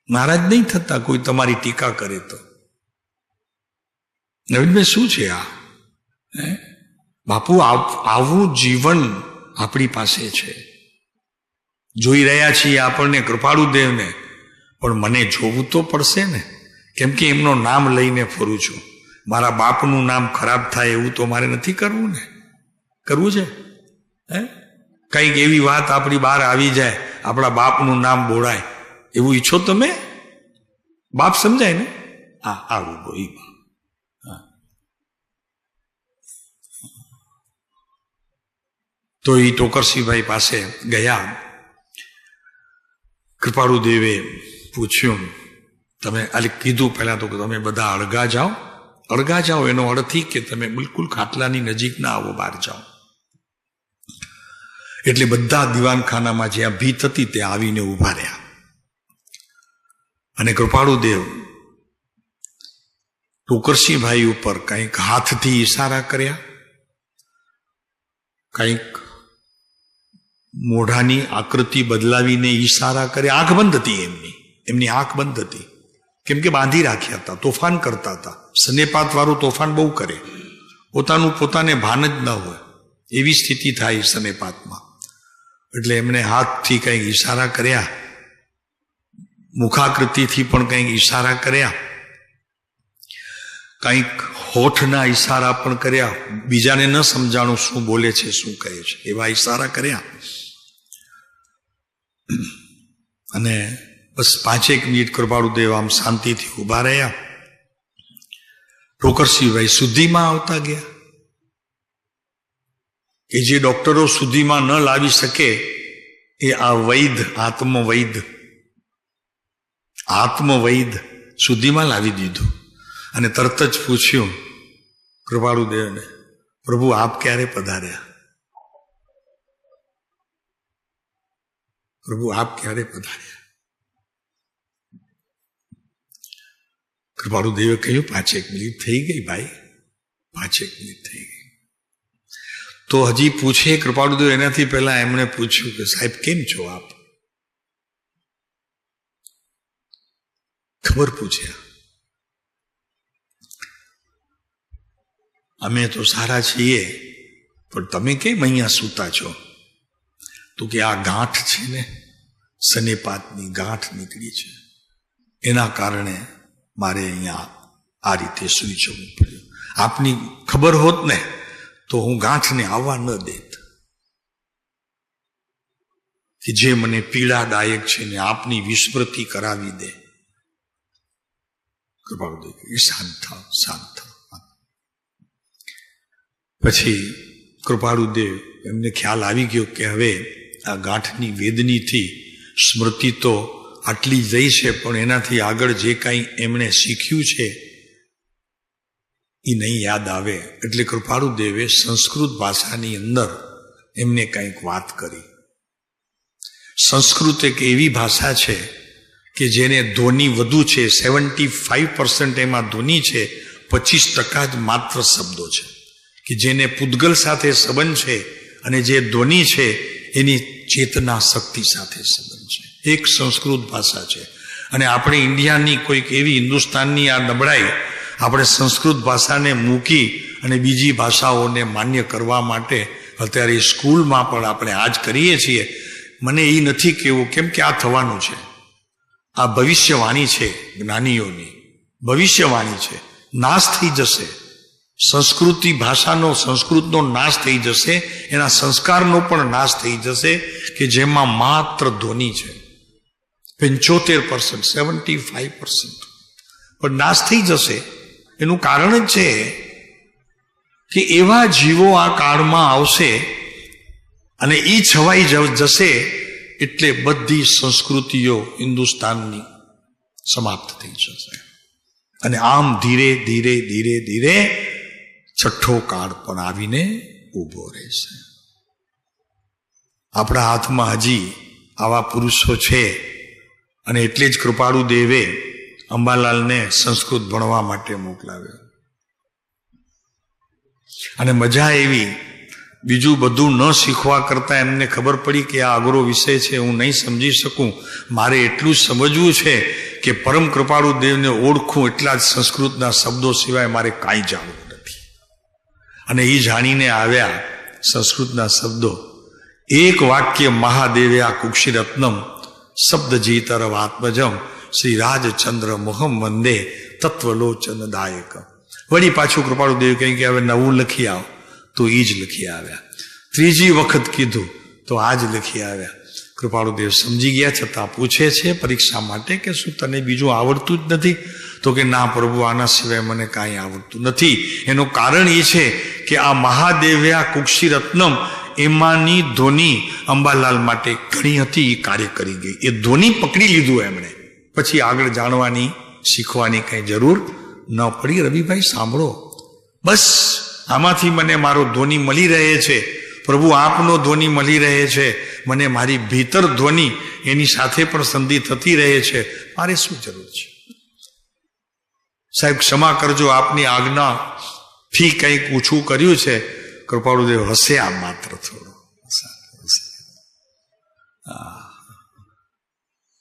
નારાજ નહીં થતા કોઈ તમારી ટીકા કરે તો. નવીનભાઈ શું છે આ? બાપુ આવું જીવન આપણી પાસે છે. જોઈ રહ્યા છીએ આપણને કૃપાળુદેવને, પણ મને જોવું તો પડશે ને, કેમ કે એમનો નામ લઈને ફરું છું. મારા બાપનું નામ ખરાબ થાય એવું તો મારે નથી કરવું ને. કરવું છે? કંઈક એવી વાત આપણી બહાર આવી જાય, આપણા બાપનું નામ બોલાય, એવું ઈચ્છો તમે? બાપ સમજાય ને? હા, આવું બોઈ. તો એ ટોકરસિંહભાઈ પાસે ગયા. કૃપાળુદેવે પૂછ્યું, તમે કીધું પહેલા તો કે તમે બધા અળગા જાઓ. અળગા જાઓ એનો અર્થ કે તમે બિલકુલ ખાટલાની નજીક ના આવો, બહાર જાઓ. એટલે બધા દીવાનખાનામાં જ્યાં ભીત હતી ત્યાં આવીને ઊભા રહ્યા. અને કૃપાળુદેવ ટોકરસિંહભાઈ ઉપર કંઈક હાથથી ઈશારા કર્યા, કંઈક મોઢાની આકૃતિ બદલાવીને ઈશારા કર્યા. આંખ બંધ હતી એમની આંખ બંધ હતી, કેમ કે બાંધી રાખ્યા હતા, તોફાન કરતા હતા. સનેપાત વાળું તોફાન બહુ કરે, પોતાને ભાન જ ન હોય એવી સ્થિતિ થાય સનેપાતમાં. એટલે એમણે હાથથી કંઈક ઈશારા કર્યા, મુખાકૃતિથી પણ કંઈક ઈશારા કર્યા, કંઈક હોઠના ઈશારા પણ કર્યા. બીજાને ન સમજાણું શું બોલે છે શું કહે છે એવા ઈશારા કર્યા. અને બસ 5 મિનિટ કૃપાળુદેવ આમ શાંતિથી ઊભા રહ્યા. ઠોકરસિંહભાઈ શુદ્ધિમાં આવતા ગયા કે જે ડોક્ટરો શુદ્ધિમાં ન લાવી શકે એ આ વૈદ, આત્મવૈદ શુદ્ધિમાં લાવી દીધું. અને તરત જ પૂછ્યું કૃપાળુદેવને, પ્રભુ આપ ક્યારે પધાર્યા? પ્રભુ આપ ક્યારે પધાર્યા? કૃપાળુદેવે કહ્યું 5 મિનિટ થઈ ગઈ ભાઈ, 5 મિનિટ થઈ ગઈ. તો હજી પૂછે કૃપાળુદેવ એનાથી પહેલા એમણે પૂછ્યું કે સાહેબ કેમ છો આપ? ખબર પૂછ્યા. અમે તો સારા છીએ, પણ તમે કેમ અહીંયા સૂતા છો? તો કે આ ગાંઠ છે ને, સનેપાતની ગાંઠ નીકળી છે, એના કારણે મારે અહીંયા આ રીતે સૂઈ જવું પડ્યું. આપની ખબર હોત ને તો હું ગાંઠને આવવા ન દેત, કે જે મને પીડાદાયક છે ને આપની વિસ્મૃતિ કરાવી દે. કૃપાળુદેવ શાંત થાવ, શાંત થાવ. પછી કૃપાળુદેવ એમને ખ્યાલ આવી ગયો કે હવે આ ગાંઠની વેદનીથી સ્મૃતિ તો આટલી જઈ છે, પણ એનાથી આગળ જે કાંઈ એમણે શીખ્યું છે એ નહીં યાદ આવે. એટલે કૃપાળુદેવે સંસ્કૃત ભાષાની અંદર એમને કંઈક વાત કરી. સંસ્કૃત એક એવી ભાષા છે કે જેને ધ્વનિ વધુ છે, 75% એમાં ધ્વનિ છે, 25% જ માત્ર શબ્દો છે, કે જેને પૂદગલ સાથે સંબંધ છે અને જે ધ્વનિ છે એની ચેતના શક્તિ સાથે સંબંધ છે. એક સંસ્કૃત ભાષા છે. અને આપણે ઇન્ડિયાની કોઈક એવી, હિન્દુસ્તાનની આ નબળાઈ, આપણે સંસ્કૃત ભાષાને મૂકી અને બીજી ભાષાઓને માન્ય કરવા માટે અત્યારે સ્કૂલમાં પણ આપણે આ જ કરીએ છીએ. મને એ નથી કહેવું, કેમ કે આ થવાનું છે. આ ભવિષ્યવાણી છે, જ્ઞાનીઓની ભવિષ્યવાણી છે. નાશ થઈ જશે સંસ્કૃતિ ભાષાનો, સંસ્કૃતનો નાશ થઈ જશે, એના સંસ્કારનો પણ નાશ થઈ જશે, કે જેમાં માત્ર ધ્વનિ છે. 75%, 75% પણ નાશ થઈ જશે. એનું કારણ જ છે કે એવા જીવો આ કાળમાં આવશે અને એ છવાઈ જશે, એટલે બધી સંસ્કૃતિઓ હિન્દુસ્તાનની સમાપ્ત થઈ જશે. અને આમ ધીરે ધીરે ધીરે ધીરે છઠ્ઠો કાળ પણ આવીને ઊભો રહેશે. આપણા હાથમાં હજી આવા પુરુષો છે, અને એટલે જ કૃપાળુદેવે અંબાલાલને સંસ્કૃત ભણવા માટે મોકલાવ્યો. અને મજા એવી, બીજું બધું ન શીખવા કરતાં એમને ખબર પડી કે આ અઘરો વિષય છે, હું નહીં સમજી શકું, મારે એટલું જ સમજવું છે કે પરમ કૃપાળુદેવને ઓળખું, એટલા જ સંસ્કૃતના શબ્દો સિવાય મારે કાંઈ જાણવું નથી. અને એ જાણીને આવ્યા સંસ્કૃતના શબ્દો. એક વાક્ય, મહાદેવ્યા કુક્ષિરત્નમ શબ્દ જીતરવ આત્મજમ શ્રી રાજચંદ્ર મોહમ વંદે તત્વલોચન દાયક. વળી પાછું કૃપાળુદેવ કહ્યું કે હવે નવું લખી આવો, તો એ જ લખી આવ્યા. ત્રીજી વખત કીધું તો આ જ લખી આવ્યા. કૃપાળુદેવ સમજી ગયા, છતાં પૂછે છે પરીક્ષા માટે કે શું તને બીજું આવડતું જ નથી? તો કે ના પ્રભુ, આના સિવાય મને કાંઈ આવડતું નથી. એનું કારણ એ છે કે આ મહાદેવ્યા કુક્ષિરત્નમ, એમાંની ધ્વનિ અંબાલાલ માટે ઘણી હતી, એ કાર્ય કરી ગઈ. એ ધ્વનિ પકડી લીધું એમણે. પછી આગળ જાણવાની, શીખવાની કંઈ જરૂર ન પડી. રવિભાઈ સાંભળો, બસ આમાંથી મને મારો ધ્વનિ મળી રહે છે, પ્રભુ આપનો ધ્વનિ મળી રહે છે, મને મારી ભીતર ધ્વનિ એની સાથે પણ સંધિ થતી રહે છે, મારે શું જરૂર છે? સાહેબ ક્ષમા કરજો, આપની આજ્ઞાથી કંઈક ઓછું કર્યું છે. કૃપાળુદેવ હસ્યા માત્ર થોડો.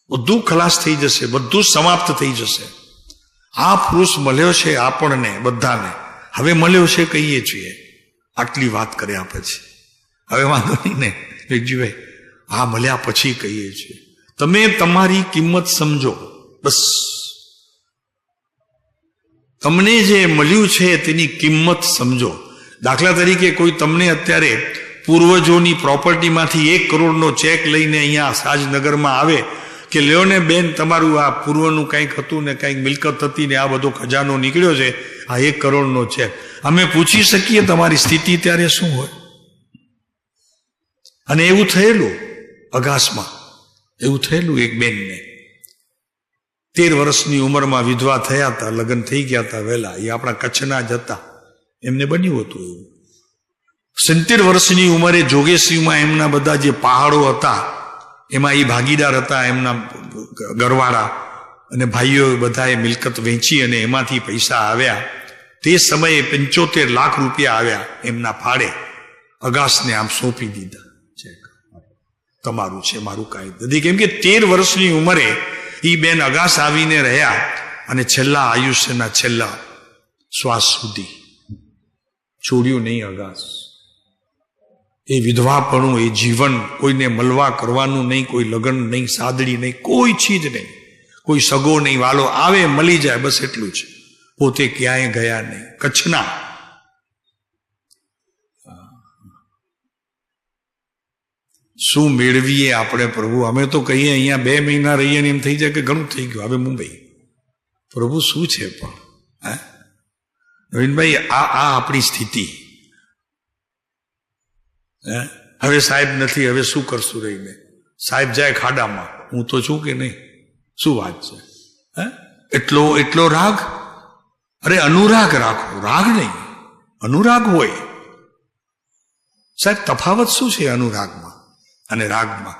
બધું ખલાસ થઈ જશે, બધું સમાપ્ત થઈ જશે. આ પુરુષ મળ્યો છે આપણને બધાને, હવે મળ્યો છે કહીએ છીએ આટલી વાત કર્યા પછી. હવે વાંધો નહીં ને વેગજીભાઈ, આ મળ્યા પછી કહીએ છીએ. તમે તમારી કિંમત સમજો, બસ તમને જે મળ્યું છે તેની કિંમત સમજો. દાખલા તરીકે કોઈ તમને અત્યારે પૂર્વજોની પ્રોપર્ટીમાંથી 1 કરોડનો ચેક લઈને અહીંયા સાજનગરમાં આવે કે લ્યો ને બેન, તમારું આ પૂર્વનું કંઈક હતું ને કંઈક મિલકત હતી ને આ બધો ખજાનો નીકળ્યો છે, આ 1 કરોડનો ચેક. અમે પૂછી શકીએ તમારી સ્થિતિ ત્યારે શું હોય? અને એવું થયેલું અગાસમાં, એવું થયેલું એક બેનને 13 વર્ષની ઉંમરમાં વિધવા થયા હતા, લગ્ન થઈ ગયા હતા વહેલા. એ આપણા કચ્છના જ હતા. એમને બન્યું હતું એવું. 70 વર્ષની ઉંમરે જોગેશ્રીમાં એમના બધા જે પહાડો હતા એમાં એ ભાગીદાર હતા, એમના ઘરવાળા અને ભાઈઓ બધાએ મિલકત વેચી અને એમાંથી પૈસા આવ્યા. તે સમયે 75 લાખ રૂપિયા આવ્યા એમના ફાળે. અગાસને આમ સોંપી દીધા, ચેક તમારું છે, મારું કાંઈ નથી. કેમ કે 13 વર્ષની ઉંમરે એ બેન અગાસ આવીને રહ્યા અને છેલ્લા આયુષ્યના છેલ્લા શ્વાસ સુધી છોડ્યું નહીં અગાસ. એ વિધવાપણું, એ જીવન, કોઈને મળવા કરવાનું નહીં, કોઈ લગ્ન નહીં, સાદડી નહીં, કોઈ ચીજ નહીં, કોઈ સગો નહીં, વાલો આવે મળી જાય, બસ એટલું છે. પોતે ક્યાંય ગયા નહીં. કચ્છના શું મેળવીએ આપણે પ્રભુ? અમે તો કહીએ અહીંયા 2 મહિના રહીએ ને એમ થઈ જાય કે ઘણું થઈ ગયું, હવે મુંબઈ. પ્રભુ શું છે પણ? હે નવીનભાઈ, આ આપણી સ્થિતિ. હવે સાહેબ નથી, હવે શું કરશું રહીને? સાહેબ જાય ખાડામાં, હું તો છું કે નહીં? શું વાત છે? એટલો રાગ? અરે અનુરાગ રાખો, રાગ નહીં, અનુરાગ હોય. સાહેબ તફાવત શું છે અનુરાગમાં અને રાગમાં?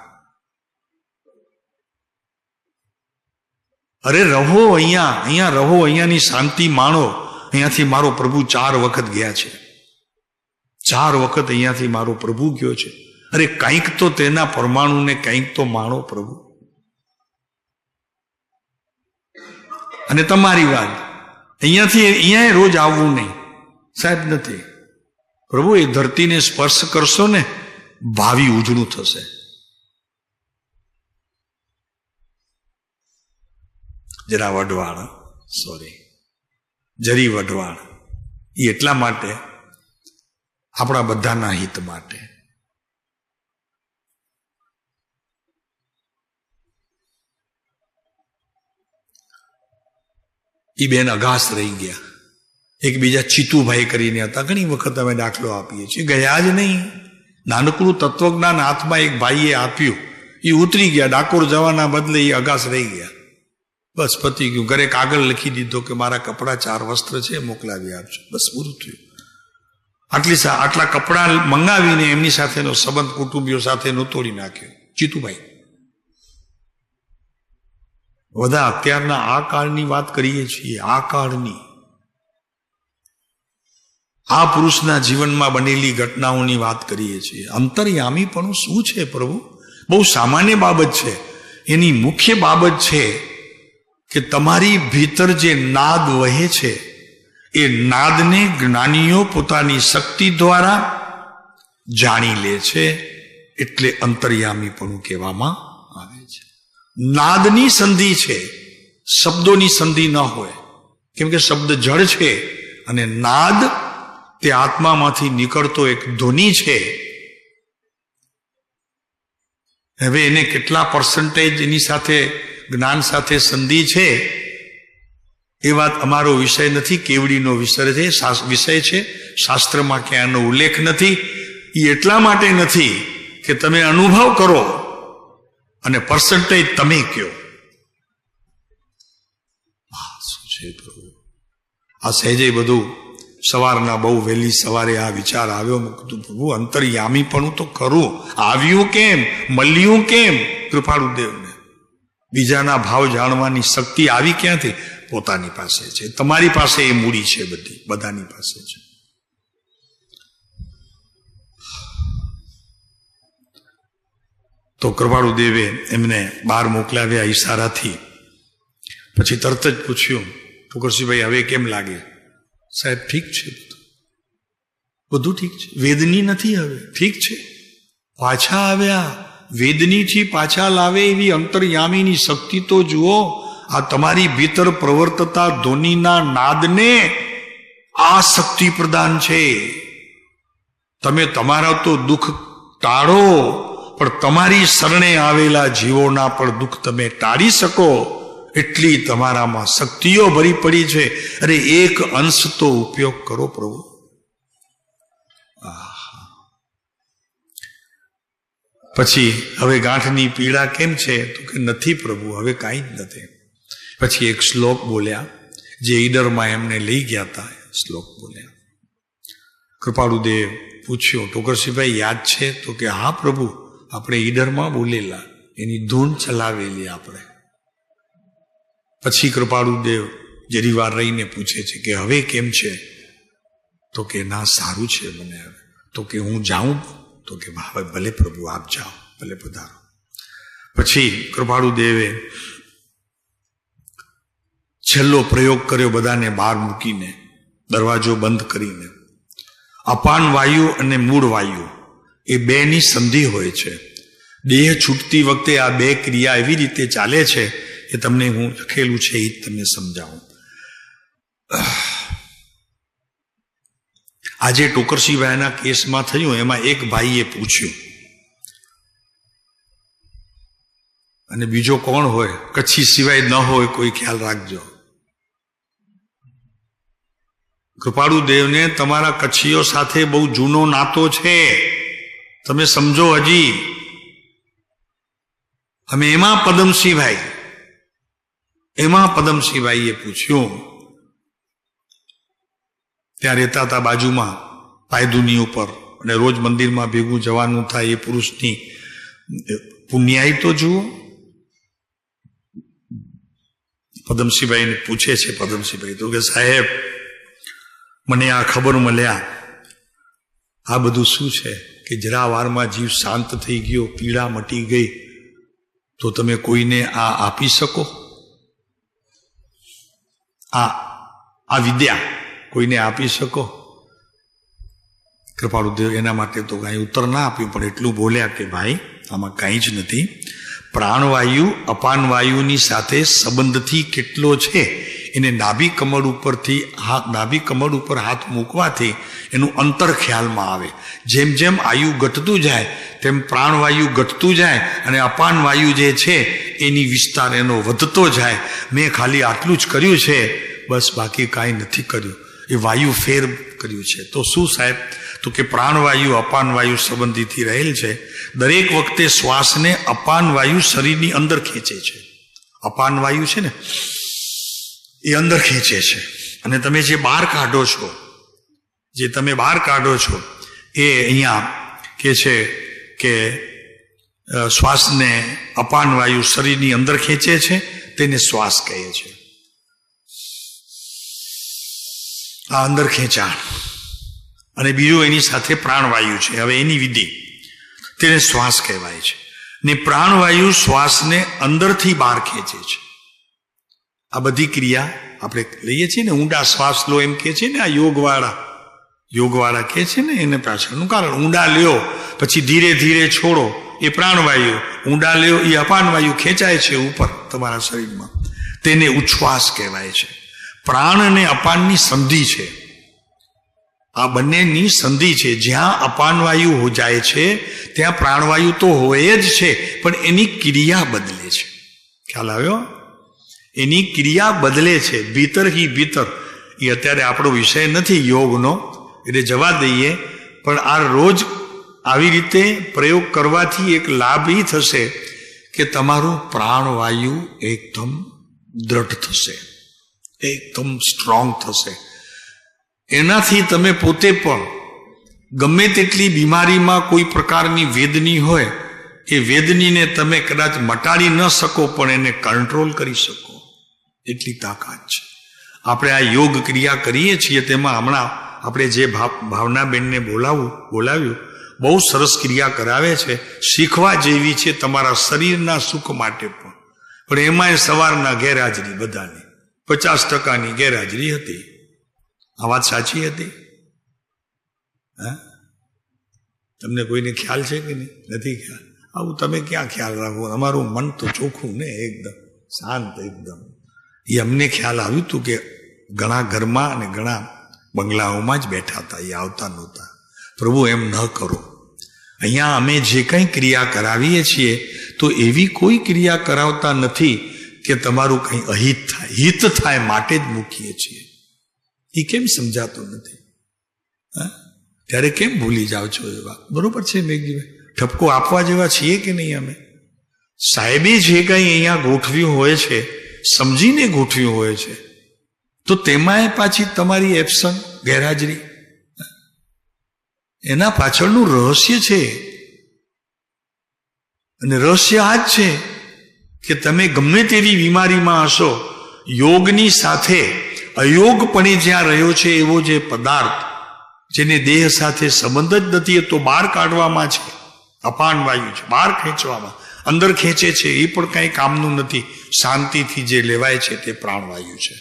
અરે રહો અહીંયા રહો, અહીંયાની શાંતિ માણો. અહીંયાથી મારો પ્રભુ 4 વખત ગયા છે, 4 વખત અહીંયાથી મારો પ્રભુ ગયો છે. અરે કંઈક તો તેના પરમાણુને કંઈક તો માણો પ્રભુ. અને તમારી વાત, અહીંયા રોજ આવવું નહીં સાહેબ, નથી. પ્રભુ એ ધરતીને સ્પર્શ કરશો ને, ભાવિ ઉજળું થશે. જરા વઢવાણ, જરી વઢવાણ, એ એટલા માટે આપણા બધાના હિત માટે. એ બેન અગાસ રહી ગયા. એક બીજા ચીતુભાઈ કરીને હતા, ઘણી વખત અમે દાખલો આપીએ છીએ, ગયા જ નહીં. નાનકડું તત્વજ્ઞાન હાથમાં એક ભાઈએ આપ્યું, એ ઉતરી ગયા. ડાકોર જવાના બદલે એ અગાસ રહી ગયા. બસ પતી ગયું. ઘરે કાગળ લખી દીધો કે મારા કપડાં 4 વસ્ત્ર છે, મોકલાવી આપજો. બસ પૂરું થયું. આટલા કપડાં મંગાવીને એમની સાથેનો સંબંધ કુટુંબીઓ સાથેનો તોડી નાખ્યો ચીતુભાઈ. બધા અત્યારના આ કાળની વાત કરીએ છીએ, આ કાળની, આ પુરુષના જીવનમાં બનેલી ઘટનાઓની વાત કરીએ છીએ. અંતર્યામીપણું શું છે પ્રભુ? બહુ સામાન્ય બાબત છે. એની મુખ્ય બાબત છે કે તમારી ભીતર જે નાદ વહે છે, એ નાદને જ્ઞાનીઓ પોતાની શક્તિ દ્વારા જાણી લે છે, એટલે અંતર્યામીપણું કહેવામાં આવે છે. નાદની સંધિ છે, શબ્દોની સંધિ ન હોય, કેમ કે શબ્દ જળ છે અને નાદ તે આત્મામાંથી નીકળતો એક ધ્વનિ છે. હવે એને કેટલા પર્સન્ટેજ એની સાથે જ્ઞાન સાથે સંધિ છે એ વાત અમારો વિષય નથી, કેવડીનો વિષય છે. શાસ્ત્રમાં ક્યાંનો ઉલ્લેખ નથી. એ એટલા માટે નથી કે તમે અનુભવ કરો અને પર્સન્ટેજ તમે કયો. શું છે પ્રભુ? આ સહેજે બધું સવારના બહુ વહેલી સવારે આ વિચાર આવ્યો. મેં કીધું પ્રભુ અંતર્યામી પણ તો ખરું, આવ્યું કેમ, મળ્યું કેમ? કૃપાળુ દેવને બીજાના ભાવ જાણવાની શક્તિ આવી ક્યાંથી? પોતાની પાસે છે. તમારી પાસે એ મૂડી છે, બધાની પાસે છે. તો કૃપાળુ દેવે એમને બહાર મોકલાવ્યા ઈશારાથી. પછી તરત જ પૂછ્યું, ઠુકરસિંહભાઈ હવે કેમ લાગે? સાહેબ ઠીક છે, બધું ઠીક છે, વેદની નથી, હવે ઠીક છે. પાછા આવ્યા, વેદનીથી પાછા લાવે એવી અંતર્યામીની શક્તિ તો જુઓ. આ તમારી ભીતર પ્રવર્તતા ધ્વનિના નાદને આ શક્તિ પ્રદાન છે. તમે તમારા તો દુઃખ ટાળો પણ તમારી શરણે આવેલા જીવોના પણ દુઃખ તમે ટાળી શકો એટલી તમારામાં શક્તિઓ ભરી પડી છે. અરે એક અંશ તો ઉપયોગ કરો પ્રભુ. પછી હવે ગાંઠની પીડા કેમ છે? તો કે નથી પ્રભુ, હવે કાંઈ જ નથી. પછી એક શ્લોક બોલ્યા જે ઈડરમાં એમને લઈ ગયા હતા. શ્લોક બોલ્યા. કૃપાળુદેવ પૂછ્યો, ટોકરસિંહભાઈ યાદ છે? તો કે હા પ્રભુ, આપણે ઈડરમાં બોલેલા, એની ધૂન ચલાવેલી આપણે. પછી કૃપાળુદેવ જરી વાર રહીને પૂછે છે કે હવે કેમ છે? તો કે ના, સારું છે મને હવે. તો કે હું જાઉં? તો કે ભલે પ્રભુ, આપ જાઓ, ભલે પધારો. પછી કૃપાળુદેવે છેલ્લો પ્રયોગ કર્યો, બધાને બહાર મૂકીને, દરવાજો બંધ કરીને. અપાન વાયુ અને મૂળ વાયુ એ બેની સંધિ હોય છે. દેહ છૂટતી વખતે આ બે ક્રિયા એવી રીતે ચાલે છે, એ તમને હું લખેલું છે એ તમને સમજાવું. આજે ટોકરસિંહભાઈના કેસમાં થયું, એમાં એક ભાઈએ પૂછ્યું, અને બીજો કોણ હોય? કચ્છી સિવાય ન હોય કોઈ, ખ્યાલ રાખજો. કૃપાળુદેવને તમારા કચ્છીઓ સાથે બહુ જૂનો નાતો છે, તમે સમજો હજી. અમે એમાં પદમસિંહભાઈએ પૂછ્યું. ત્યાં રહેતા હતા બાજુમાં પાયદુની ઉપર, અને રોજ મંદિરમાં ભેગું જવાનું થાય. એ પુરુષની પુણ્યાઈ તો જુઓ. પદમસિંહભાઈને પૂછે છે પદમસિંહભાઈ, તો કે સાહેબ, મને આ ખબર મળ્યા, આ બધું શું છે? કે જરા વારમાં જીવ શાંત થઈ ગયો, પીડા મટી ગઈ, તો તમે કોઈને આ આપી શકો? આ વિદ્યા કોઈને આપી શકો? કૃપાળુદેવ એના માટે તો કાંઈ ઉત્તર ના આપ્યું, પણ એટલું બોલ્યા કે ભાઈ, આમાં કાંઈ જ નથી. પ્રાણવાયુ અપાન વાયુની સાથે સંબંધથી કેટલો છે એને નાભી કમળ ઉપર હાથ મૂકવાથી એનું અંતર ખ્યાલમાં આવે. જેમ જેમ આયુ ઘટતું જાય તેમ પ્રાણવાયુ ઘટતું જાય, અને અપાન વાયુ જે છે એની વિસ્તાર એનો વધતો જાય. મેં ખાલી આટલું જ કર્યું છે, બસ, બાકી કાંઈ નથી કર્યું. એ વાયુ ફેર કર્યું છે. તો શું સાહેબ? તો કે પ્રાણવાયુ અપાન વાયુ સંબંધીથી રહેલ છે. દરેક વખતે શ્વાસને અપાન વાયુ શરીરની અંદર ખેંચે છે. અપાન વાયુ છે ને, એ અંદર ખેંચે છે. અને તમે જે બહાર કાઢો છો, એ અહીંયા કે છે કે શ્વાસને અપાન વાયુ શરીરની અંદર ખેંચે છે, તેને શ્વાસ કહે છે. આ અંદર ખેંચાણ. અને બીજું એની સાથે પ્રાણવાયુ છે. હવે એની વિધિ, તેને શ્વાસ કહેવાય છે. ને પ્રાણવાયુ શ્વાસને અંદરથી બહાર ખેંચે છે. આ બધી ક્રિયા આપણે લઈએ છીએ ને, ઊંડા શ્વાસ લો એમ કે છે ને, આ યોગવાળા કે છે ને, એને પાછળનું કારણ. ઊંડા લ્યો પછી ધીરે ધીરે છોડો, એ પ્રાણવાયુ. ઊંડા લ્યો, એ અપાન વાયુ ખેંચાય છે ઉપર તમારા શરીરમાં, તેને ઉચ્છ્વાસ કહેવાય છે. પ્રાણ અને અપાનની સંધિ છે. આ બંનેની સંધિ છે. જ્યાં અપાન વાયુ જાય છે ત્યાં પ્રાણવાયુ તો હોય જ છે, પણ એની ક્રિયા બદલે છે. ખ્યાલ આવ્યો? એની ક્રિયા બદલે છે. ભીતર હિ ભીતર, એ અત્યારે આપણો વિષય નથી યોગનો, એટલે જવા દઈએ. પણ આ રોજ આવી રીતે પ્રયોગ કરવાથી એક લાભ એ થશે કે તમારું પ્રાણવાયુ એકદમ દ્રઢ થશે, એકદમ સ્ટ્રોંગ થશે. એનાથી તમે પોતે પણ ગમે તેટલી બીમારીમાં કોઈ પ્રકારની વેદની હોય, એ વેદનીને તમે કદાચ મટાડી ન શકો, પણ એને કંટ્રોલ કરી શકો, એટલી તાકાત છે. આપણે આ યોગ ક્રિયા કરીએ છીએ, તેમાં હમણાં આપણે જે ભાવનાબેનને બોલાવ્યું, બહુ સરસ ક્રિયા કરાવે છે. શીખવા જેવી છે તમારા શરીરના સુખ માટે પણ એમાંય સવારના ગેરહાજરી, બધાની 50% ગેરહાજરી હતી. આ વાત સાચી હતી? હા, તમને કોઈને ખ્યાલ છે કે નહીં? નથી ખ્યાલ? આવું તમે ક્યાં ખ્યાલ રાખો? અમારું મન તો ચોખ્ખું ને, એકદમ શાંત, એકદમ. એ અમને ખ્યાલ આવ્યું હતું કે ઘણા ઘરમાં અને ઘણા બંગલાઓમાં જ બેઠા હતા, એ આવતા નહોતા. પ્રભુ, એમ ન કરો, અહીંયા અમે જે કંઈ ક્રિયા કરાવીએ છીએ તો એવી કોઈ ક્રિયા કરાવતા નથી કે તમારું કંઈ અહિત થાય, હિત થાય માટે જ મૂકીએ છીએ. એ કેમ સમજાતું નથી? હા, ત્યારે કેમ ભૂલી જાઓ છો એ વાત? બરોબર છે મેઘજીભાઈ, ઠપકો આપવા જેવા છીએ કે નહીં? અમે સાહેબે જે કંઈ અહીંયા ગોઠવ્યું હોય છે સમજીને ગોઠવ્યું હોય છે, તો તેમાંય પાછી તમારી એબસન્ટ, ગેરહાજરી, એના પાછળનું રહસ્ય છે. અને રહસ્ય આ જ છે કે તમે ગમે તેવી બીમારીમાં હશો, યોગની સાથે અયોગપણે જ્યાં રહ્યો છે એવો જે પદાર્થ જેને દેહ સાથે સંબંધ જ નથી, એ તો બહાર કાઢવામાં છે. અપાન વાયુ છે, બહાર ખેંચવામાં, અંદર ખેંચે છે એ પણ કંઈ કામનું નથી. શાંતિથી જે લેવાય છે તે પ્રાણવાયુ છે.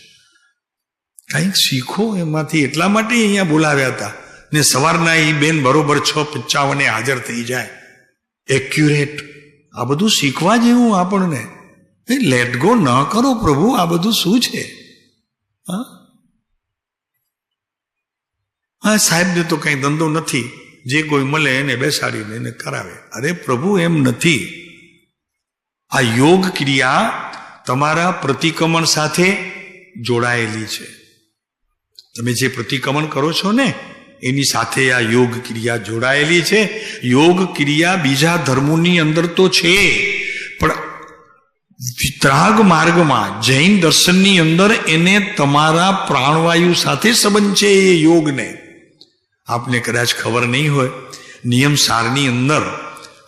કંઈક શીખો એમાંથી. એટલા માટે અહીંયા બોલાવ્યા હતા. ને સવારના એ બેન બરોબર 6:55 હાજર થઈ જાય, એક્યુરેટ. આ બધું શીખવા જેવું આપણને. લેટ ગો ન કરો પ્રભુ, આ બધું શું છે? હા, સાહેબને તો કંઈ ધંધો નથી, જે કોઈ મળે એને બેસાડીને એને કરાવે. અરે પ્રભુ, એમ નથી. આ યોગ ક્રિયા તમારા પ્રતિક્રમણ સાથે જોડાયેલી છે. તમે જે પ્રતિક્રમણ કરો છો ને એની સાથે આ યોગ ક્રિયા જોડાયેલી છે. યોગ ક્રિયા બીજા ધર્મોની અંદર તો છે, પણ વિતરાગ માર્ગમાં જૈન દર્શનની અંદર એને તમારા પ્રાણવાયુ સાથે સંબંધ છે. એ યોગને આપને કદાચ ખબર નહીં હોય, નિયમ સારની અંદર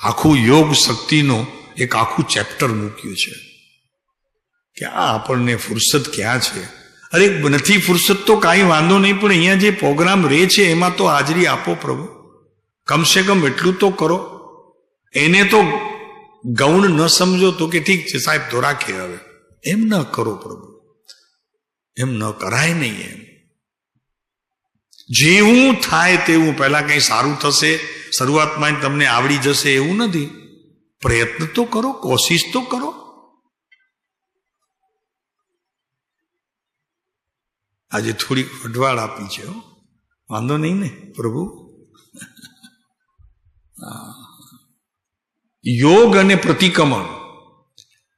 આખું યોગ શક્તિનો એક આખું ચેપ્ટર મૂક્યું છે કે આ આપણને ફુરસદ ક્યાં છે. અરે નથી ફુરસદ તો કાંઈ વાંધો નહીં, પણ અહીંયા જે પ્રોગ્રામ રહે છે એમાં તો હાજરી આપો પ્રભુ. કમસે કમ એટલું તો કરો. એને તો ગૌણ ન સમજો તો કે ઠીક છે સાહેબ તો રાખે. હવે એમ ન કરો પ્રભુ, એમ ન કરાય નહીં. એમ જેવું થાય તેવું. પહેલા કંઈ સારું થશે, શરૂઆતમાં તમને આવડી જશે એવું નથી. પ્રયત્ન તો કરો, કોશિશ તો કરો. આજે થોડીક અડવાળ આપી છે, વાંધો નહીં ને પ્રભુ. યોગ અને પ્રતિક્રમણ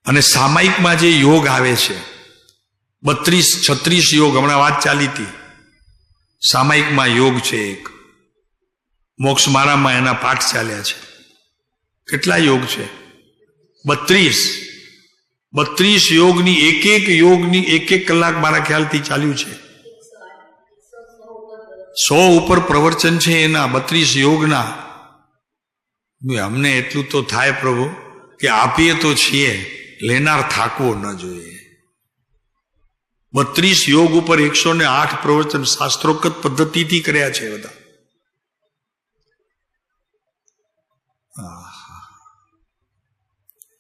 અને સામાયિકમાં જે યોગ આવે છે 32-36 યોગ, હમણાં વાત ચાલી હતી. સામાયિકમાં યોગ છે એક, મોક્ષ માળામાં એના પાઠ ચાલ્યા છે. કેટલા યોગ છે? 32 યોગની એક યોગની 1 કલાક મારા ખ્યાલથી ચાલ્યું છે. 100 ઉપર પ્રવચન છે એના 32 યોગના. અમને એટલું તો થાય પ્રભુ કે આપીએ તો છીએ, લેનાર થાકવો ન જોઈએ. 32 યોગ ઉપર 108 પ્રવચન શાસ્ત્રોક્ત પદ્ધતિથી કર્યા છે બધા.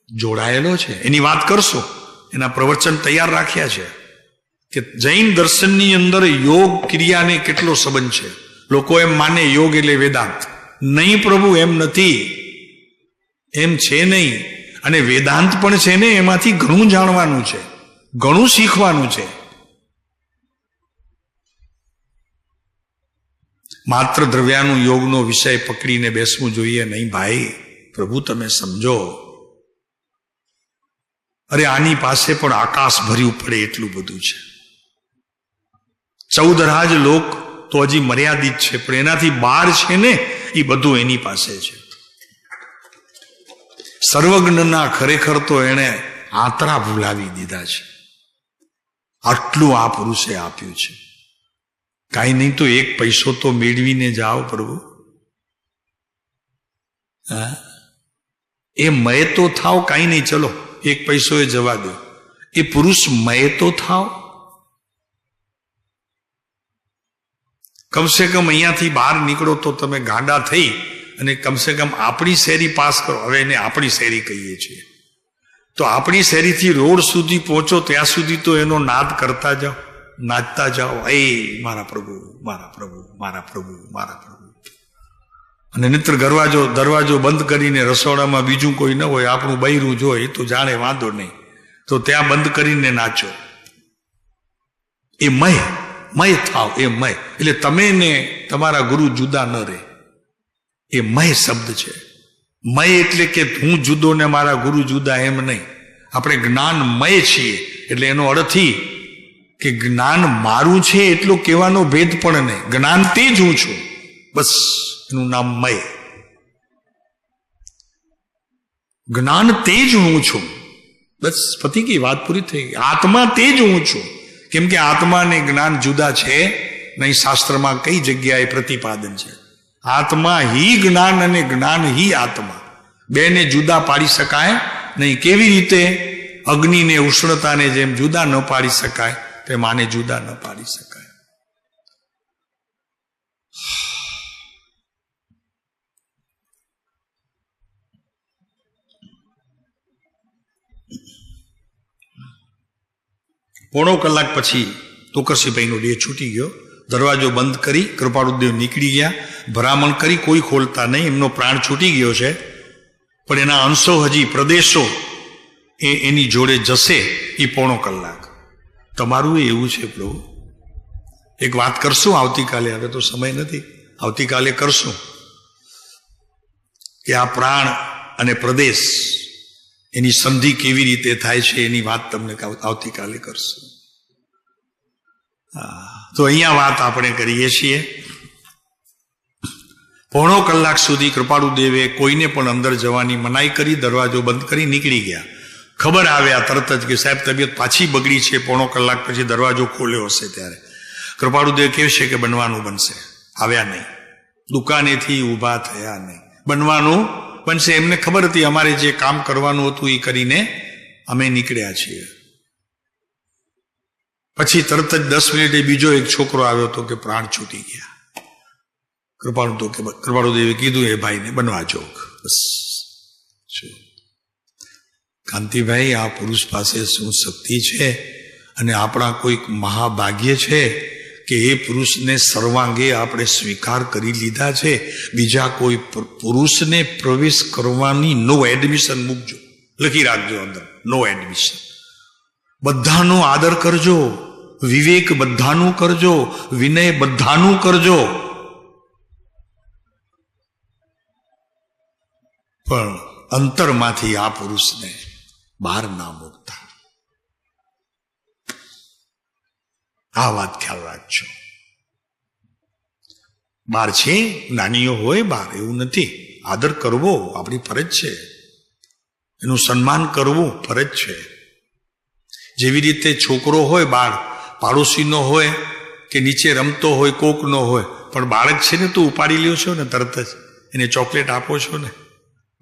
જોડાયેલો છે, એની વાત કરશો. એના પ્રવચન તૈયાર રાખ્યા છે કે જૈન દર્શનની અંદર યોગ ક્રિયાને કેટલો સંબંધ છે. લોકો એમ માને યોગ એટલે વેદાંત. નહીં પ્રભુ, એમ નથી, એમ છે નહીં. અને વેદાંત પણ છે ને, એમાંથી ઘણું જાણવાનું છે, ઘણું શીખવાનું છે. માત્ર દ્રવ્યાનું યોગનો વિષય પકડીને બેસવું જોઈએ નહીં ભાઈ. પ્રભુ તમે સમજો. અરે આની પાસે પણ આકાશ ભર્યું પડે એટલું બધું છે. 14 રાજ લોક તો હજી મર્યાદિત છે, પણ એનાથી બહાર છે ને એ બધું એની પાસે છે. સર્વજ્ઞના ખરેખર તો એણે આંતરા ભૂલાવી દીધા છે. આટલું આ પુરુષે આપ્યું છે. કાંઈ નહીં તો 1 પૈસો તો મેળવીને જાઓ પ્રભુ. એ મય તો થાવ, કાંઈ નહીં, ચલો 1 પૈસો એ જવા દો. એ પુરુષ મય તો થાવ. કમસે કમ અહીંયાથી બહાર નીકળો તો તમે ગાંડા થઈ અને કમસે કમ આપણી શેરી પાસ કરો. હવે એને આપણી શેરી કહીએ છીએ, તો આપણી શેરીથી રોડ સુધી પહોંચો ત્યાં સુધી તો એનો નાદ કરતા જાઓ, નાચતા જાઓ, એ મારા પ્રભુ, મારા પ્રભુ, મારા પ્રભુ, મારા પ્રભુ. અને નિત્ર દરવાજો બંધ કરીને રસોડામાં બીજું કોઈ ન હોય, આપણું બૈરું જોઈ તો જાણે વાંધો નહીં, તો ત્યાં બંધ કરીને નાચો. એ મય થાવ. એ મય એટલે તમે ને તમારા ગુરુ જુદા ન રહે. એ મય શબ્દ છે. મય એટલે કે હું જુદો ને મારા ગુરુ જુદા એમ નહીં. આપણે જ્ઞાનમય છીએ એટલે એનો અર્થ કે જ્ઞાન મારું છે એટલો કહેવાનો ભેદ પણ નહીં. જ્ઞાન તે જ હું છું, બસ એનું નામ મય. જ્ઞાન તે જ હું છું, બસ પતી ગઈ, વાત પૂરી થઈ ગઈ. આત્મા તે જ હું છું, કેમ કે આત્મા ને જ્ઞાન જુદા છે નહીં. શાસ્ત્રમાં કઈ જગ્યાએ પ્રતિપાદન છે? આત્મા હિ જ્ઞાન અને જ્ઞાન હિ આત્મા, બેને જુદા પાડી શકાય નહીં. કેવી રીતે? અગ્નિને ઉષ્ણતાને જેમ જુદા ન પાડી શકાય તેમ આને જુદા ન પાડી શકાય. પોણો કલાક પછી તોકરસીભાઈનો દેહ છૂટી ગયો. દરવાજો બંધ કરી કૃપાળુદેવ નીકળી ગયા. ભરામણ કરી, કોઈ ખોલતા નહીં. એમનો પ્રાણ છૂટી ગયો છે, પણ એના અંશો હજી પ્રદેશો એની જોડે જશે. એ પોણો કલાક. તમારું એવું છે પ્રભુ. એક વાત કરશું આવતીકાલે, હવે તો સમય નથી, આવતીકાલે કરશું કે આ પ્રાણ અને પ્રદેશ એની સંધિ કેવી રીતે થાય છે એની વાત તમને આવતીકાલે કરશું. તો અહીંયા વાત આપણે કરીએ છીએ. પોણો કલાક સુધી કૃપાળુદેવે કોઈને પણ અંદર જવાની મનાઈ કરી, દરવાજો બંધ કરી નીકળી ગયા. ખબર આવ્યા તરત જ કે સાહેબ તબિયત પાછી બગડી છે. પોણો કલાક પછી દરવાજો ખોલ્યો હશે ત્યારે કૃપાળુદેવ કહેશે કે બનવાનું બનશે. આવ્યા નહીં, દુકાનેથી ઊભા થયા નહીં. બનવાનું બનશે એમને ખબર હતી. અમારે જે કામ કરવાનું હતું એ કરીને અમે નીકળ્યા છીએ. પછી તરત જ 10 મિનિટે બીજો એક છોકરો આવ્યો હતો કે પ્રાણ છૂટી ગયા. કૃપાળુદેવે કીધું એ ભાઈને બનવા જોગ. બસ કાંતિભાઈ, આ પુરુષ પાસે શું શક્તિ છે અને આપણા કોઈક મહાભાગ્ય છે કે એ પુરુષને સર્વાંગે આપણે સ્વીકાર કરી લીધા છે. બીજા કોઈ પુરુષને પ્રવેશ કરવાની નો એડમિશન મૂકજો, લખી રાખજો અંદર, નો એડમિશન. બધાનો આદર કરજો, વિવેક બધાનું કરજો, વિનય બધાનું કરજો, પણ અંતરમાંથી આ પુરુષને બહાર ના મૂકતા. આ વાત ખ્યાલ રાખજો. બહાર છે, નાનીઓ હોય બહાર, એવું નથી. આદર કરવો આપણી ફરજ છે, એનું સન્માન કરવું ફરજ છે. જેવી રીતે છોકરો હોય બહાર, પાડોશીનો હોય કે નીચે રમતો હોય કોકનો હોય, પણ બાળક છે ને તો ઉપાડી લ્યો છો ને તરત જ, એને ચોકલેટ આપો છો ને,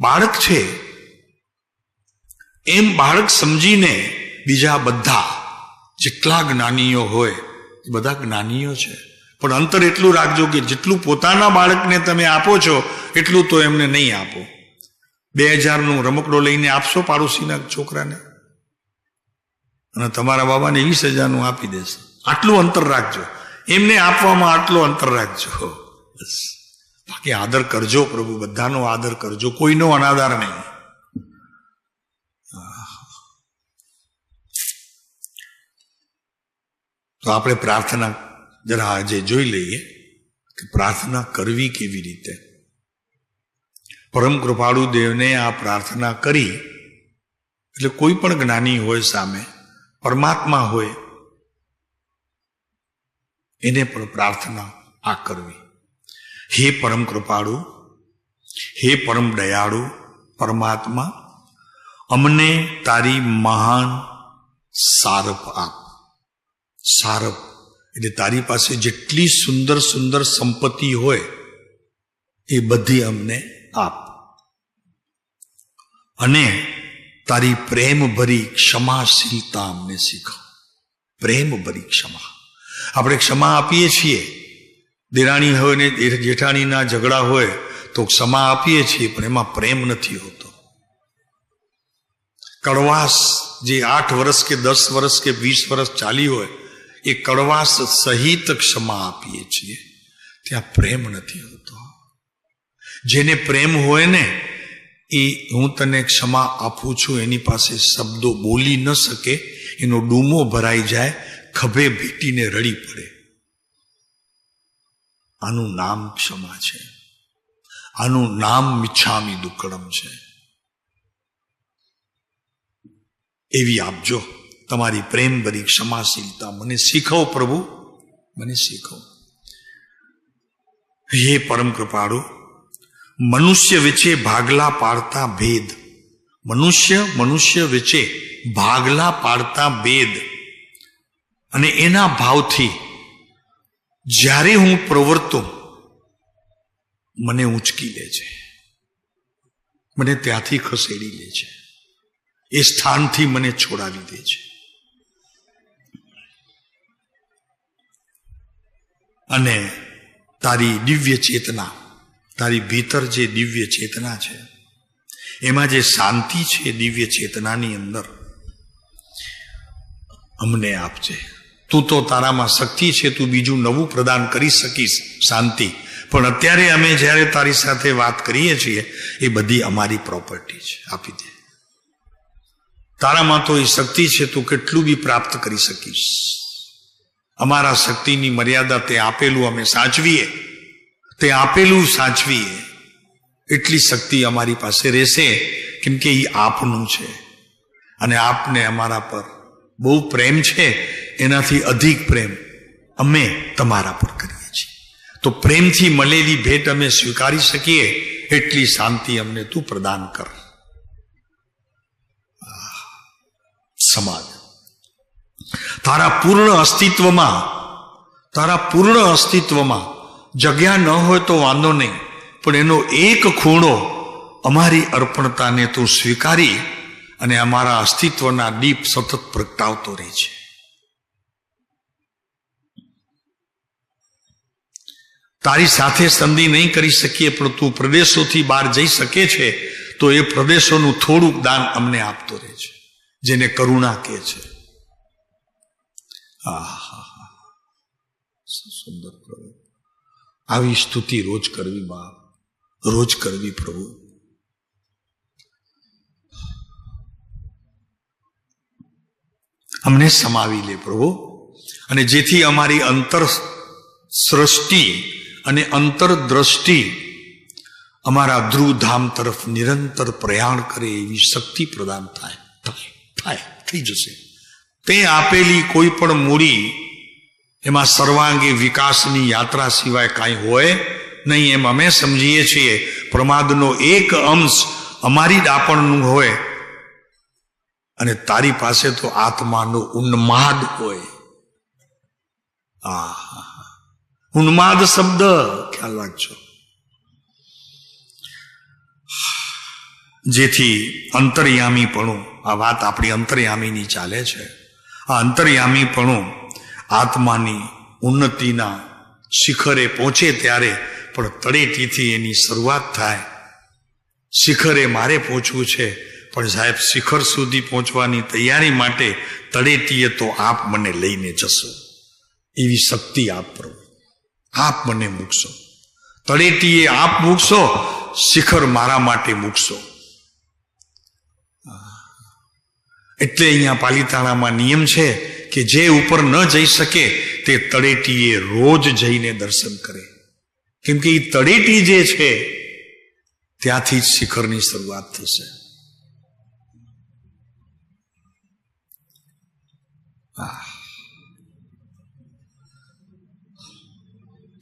બાળક છે. એમ બાળક સમજીને બીજા બધા જેટલા જ્ઞાનીઓ હોય એ બધા જ્ઞાનીઓ છે. પણ અંતર એટલું રાખજો કે જેટલું પોતાના બાળકને તમે આપો છો એટલું તો એમને નહીં આપો. 2000નું રમકડો લઈને આપશો પાડોશીના છોકરાને અને તમારા બાબાને 20,000નું આપી દેશે. આટલું અંતર રાખજો, એમને આપવામાં આટલું અંતર રાખજો. બસ. બાકી આદર કરજો પ્રભુ, બધાનો આદર કરજો, કોઈનો અનાદર નહીં. તો આપણે પ્રાર્થના જરા આજે જોઈ લઈએ કે પ્રાર્થના કરવી કેવી રીતે. પરમ કૃપાળુ દેવને આ પ્રાર્થના કરી એટલે કોઈ પણ જ્ઞાની હોય સામે, પરમાત્મા હોય, એને પણ પ્રાર્થના આ કરવી. હે પરમ કૃપાળુ, હે પરમ દયાળુ પરમાત્મા, અમને તારી મહાન સારપ આપ. સારપ એટલે તારી પાસે જેટલી સુંદર સુંદર સંપત્તિ હોય એ બધી અમને આપ. અને તારી પ્રેમ ભરી ક્ષમાશીલતા અમને શીખવ. પ્રેમ ભરી ક્ષમા. આપણે ક્ષમા આપીએ છીએ, દેરાણી હોય ને જેઠાણીના ઝઘડા હોય તો ક્ષમા આપીએ છીએ, પણ એમાં પ્રેમ નથી હોતો. કડવાશ જે 8 વર્ષ કે 10 વર્ષ કે 20 વર્ષ ચાલી હોય એ કડવાશ સહિત ક્ષમા આપીએ છીએ, ત્યાં પ્રેમ નથી હોતો. જેને પ્રેમ હોય ને એ હું તને ક્ષમા આપું છું એની પાસે શબ્દો બોલી ન શકે, એનો ડૂમો ભરાઈ જાય, ખભે ભીટીને રડી પડે. આનું નામ ક્ષમા છે. આનું નામ મિચ્છામી દુક્કડમ છે. એવી આપજો તમારી પ્રેમભરી ક્ષમાશીલતા. મને શીખવો પ્રભુ, મને શીખવો. હે પરમ કૃપાળુ, મનુષ્ય વચ્ચે ભાગલા પાડતા ભેદ, મનુષ્ય વચ્ચે ભાગલા પાડતા ભેદ અને એના ભાવથી જ્યારે હું પ્રવર્તું મને ઊંચકી લે છે, મને ત્યાંથી ખસેડી લે છે, એ સ્થાનથી મને છોડાવી દે છે. અને તારી દિવ્ય ચેતના, તારી ભીતર જે દિવ્ય ચેતના છે, એમાં જે શાંતિ છે દિવ્ય ચેતનાની અંદર, અમને આપજે. તું તો તારામાં શક્તિ છે, તું બીજું નવું પ્રદાન કરી શકીશ શાંતિ, પણ અત્યારે અમે જ્યારે તારી સાથે વાત કરીએ છીએ એ બધી અમારી પ્રોપર્ટી છે, આપી દે. તારામાં તો એ શક્તિ છે, તું કેટલું બી પ્રાપ્ત કરી શકીશ. અમારા શક્તિની મર્યાદા તે આપેલું અમે સાચવીએ, તે આપેલું સાચવીએ એટલી શક્તિ અમારી પાસે રહેશે, કેમ કે એ આપનું છે અને આપને અમારા પર બહુ પ્રેમ છે. એનાથી અધિક પ્રેમ અમે તમારા પર કરીએ છીએ. તો પ્રેમથી મળેલી ભેટ અમે સ્વીકારી શકીએ એટલી શાંતિ અમને તું પ્રદાન કર. સમાજ તારા પૂર્ણ અસ્તિત્વમાં જગ્યા ન હોય તો વાંધો નહીં, પણ એનો એક ખૂણો અમારી અર્પણતાને તું સ્વીકારી અને અમારા અસ્તિત્વના દીપ સતત પ્રગટાવતો રહે છે. તારી સાથે સંધિ નહીં કરી શકીએ, પણ તું પ્રદેશોથી બહાર જઈ શકે છે, તો એ પ્રદેશોનું થોડુંક દાન અમને આપતો રહે છે, જેને કરુણા કહે છે. સુંદર પ્રભુ, આવી સ્તુતિ રોજ કરવી બાપ, રોજ કરવી પ્રભુ. અમને સમાવી લે પ્રભુ, અને જેથી અમારી અંતર સૃષ્ટિ અને અંતરદ્રષ્ટિ અમારા ધ્રુવધામ તરફ નિરંતર પ્રયાણ કરે એવી શક્તિ પ્રદાન થઈ જશે. તે આપેલી કોઈ પણ મૂડી એમાં સર્વાંગી વિકાસની યાત્રા સિવાય કાંઈ હોય નહીં, એમ અમે સમજીએ છીએ. પ્રમાદનો એક અંશ અમારી ડાપણનું હોય અને તારી પાસે તો આત્માનો ઉન્માદ હોય. ઉન્માદ શબ્દ ખ્યાલ રાખજો. જેથી અંતર્યામીપણું, આ વાત આપણી અંતર્યામીની ચાલે છે, આ અંતર્યામીપણું આત્માની ઉન્નતિના શિખરે પહોંચે ત્યારે પણ તળેટીથી એની શરૂઆત થાય. શિખરે મારે પહોંચવું છે, પણ સાહેબ શિખર સુધી પહોંચવાની તૈયારી માટે તળેટીએ તો આપ મને લઈને જશો, એવી શક્તિ આપ પ્રભુ, આપ મને મૂકશો. તળેટીએ આપ મૂકશો, શિખર મારા માટે મૂકશો. એટલે અહીંયા પાલિતાણામાં નિયમ છે કે જે ઉપર ન જઈ શકે તે તળેટીએ રોજ જઈને દર્શન કરે, કેમ કે એ તળેટી જે છે ત્યાંથી જ શિખરની શરૂઆત થશે.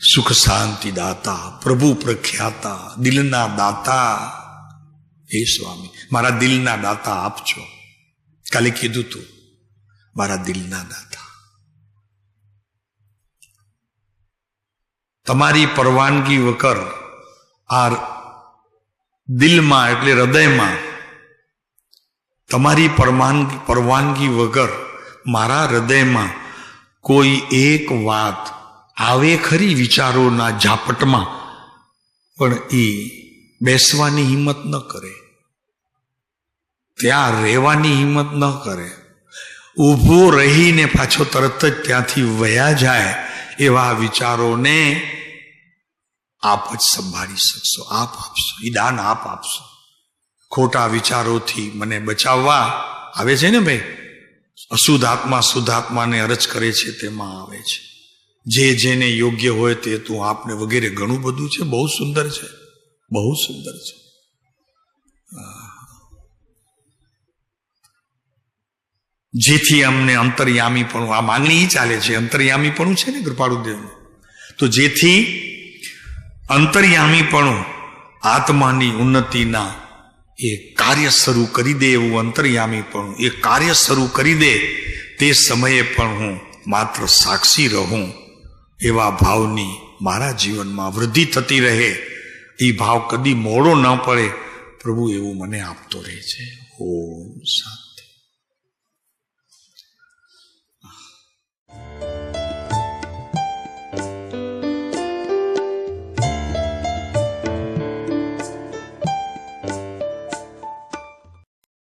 સુખ શાંતિ દાતા, પ્રભુ પ્રખ્યાતા, દિલના દાતા, હે સ્વામી મારા દિલના દાતા આપજો. કાલે કીધું તું, મારા દિલના દાતા. તમારી પરવાનગી વગર આ દિલમાં એટલે હૃદયમાં, તમારી પરવાનગી વગર મારા હૃદયમાં કોઈ એક વાત આવે ખરી વિચારોના ઝાપટમાં, પણ એ બેસવાની હિંમત ન કરે, ત્યાં રહેવાની હિંમત ન કરે, ઊભો રહીને પાછો તરત જ ત્યાંથી વયા જાય, એવા વિચારોને આપ જ સંભાળી શકશો, આપ આપશો, એ દાન આપ આપશો. ખોટા વિચારોથી મને બચાવવા આવે છે ને ભાઈ, અશુદ્ધ આત્મા શુદ્ધ આત્માને અરજ કરે છે, તેમાં આવે છે જે જેને યોગ્ય હોય તે તું આપને વગેરે ઘણું બધું છે, બહુ સુંદર છે, બહુ સુંદર છે. જેથી અમને અંતર્યામીપણું, આ માંગણી ચાલે છે, અંતર્યામીપણું છે ને કૃપાળુદેવનું, તો જેથી અંતર્યામીપણું આત્માની ઉન્નતિના એ કાર્ય શરૂ કરી દે, એવું અંતર્યામીપણું એ કાર્ય શરૂ કરી દે, તે સમયે પણ હું માત્ર સાક્ષી રહું, એવા ભાવની મારા જીવનમાં વૃદ્ધિ થતી રહે, એ ભાવ કદી મોડો ન પડે પ્રભુ એવું મને આપતો રહે છે. ઓમ શાંતિ.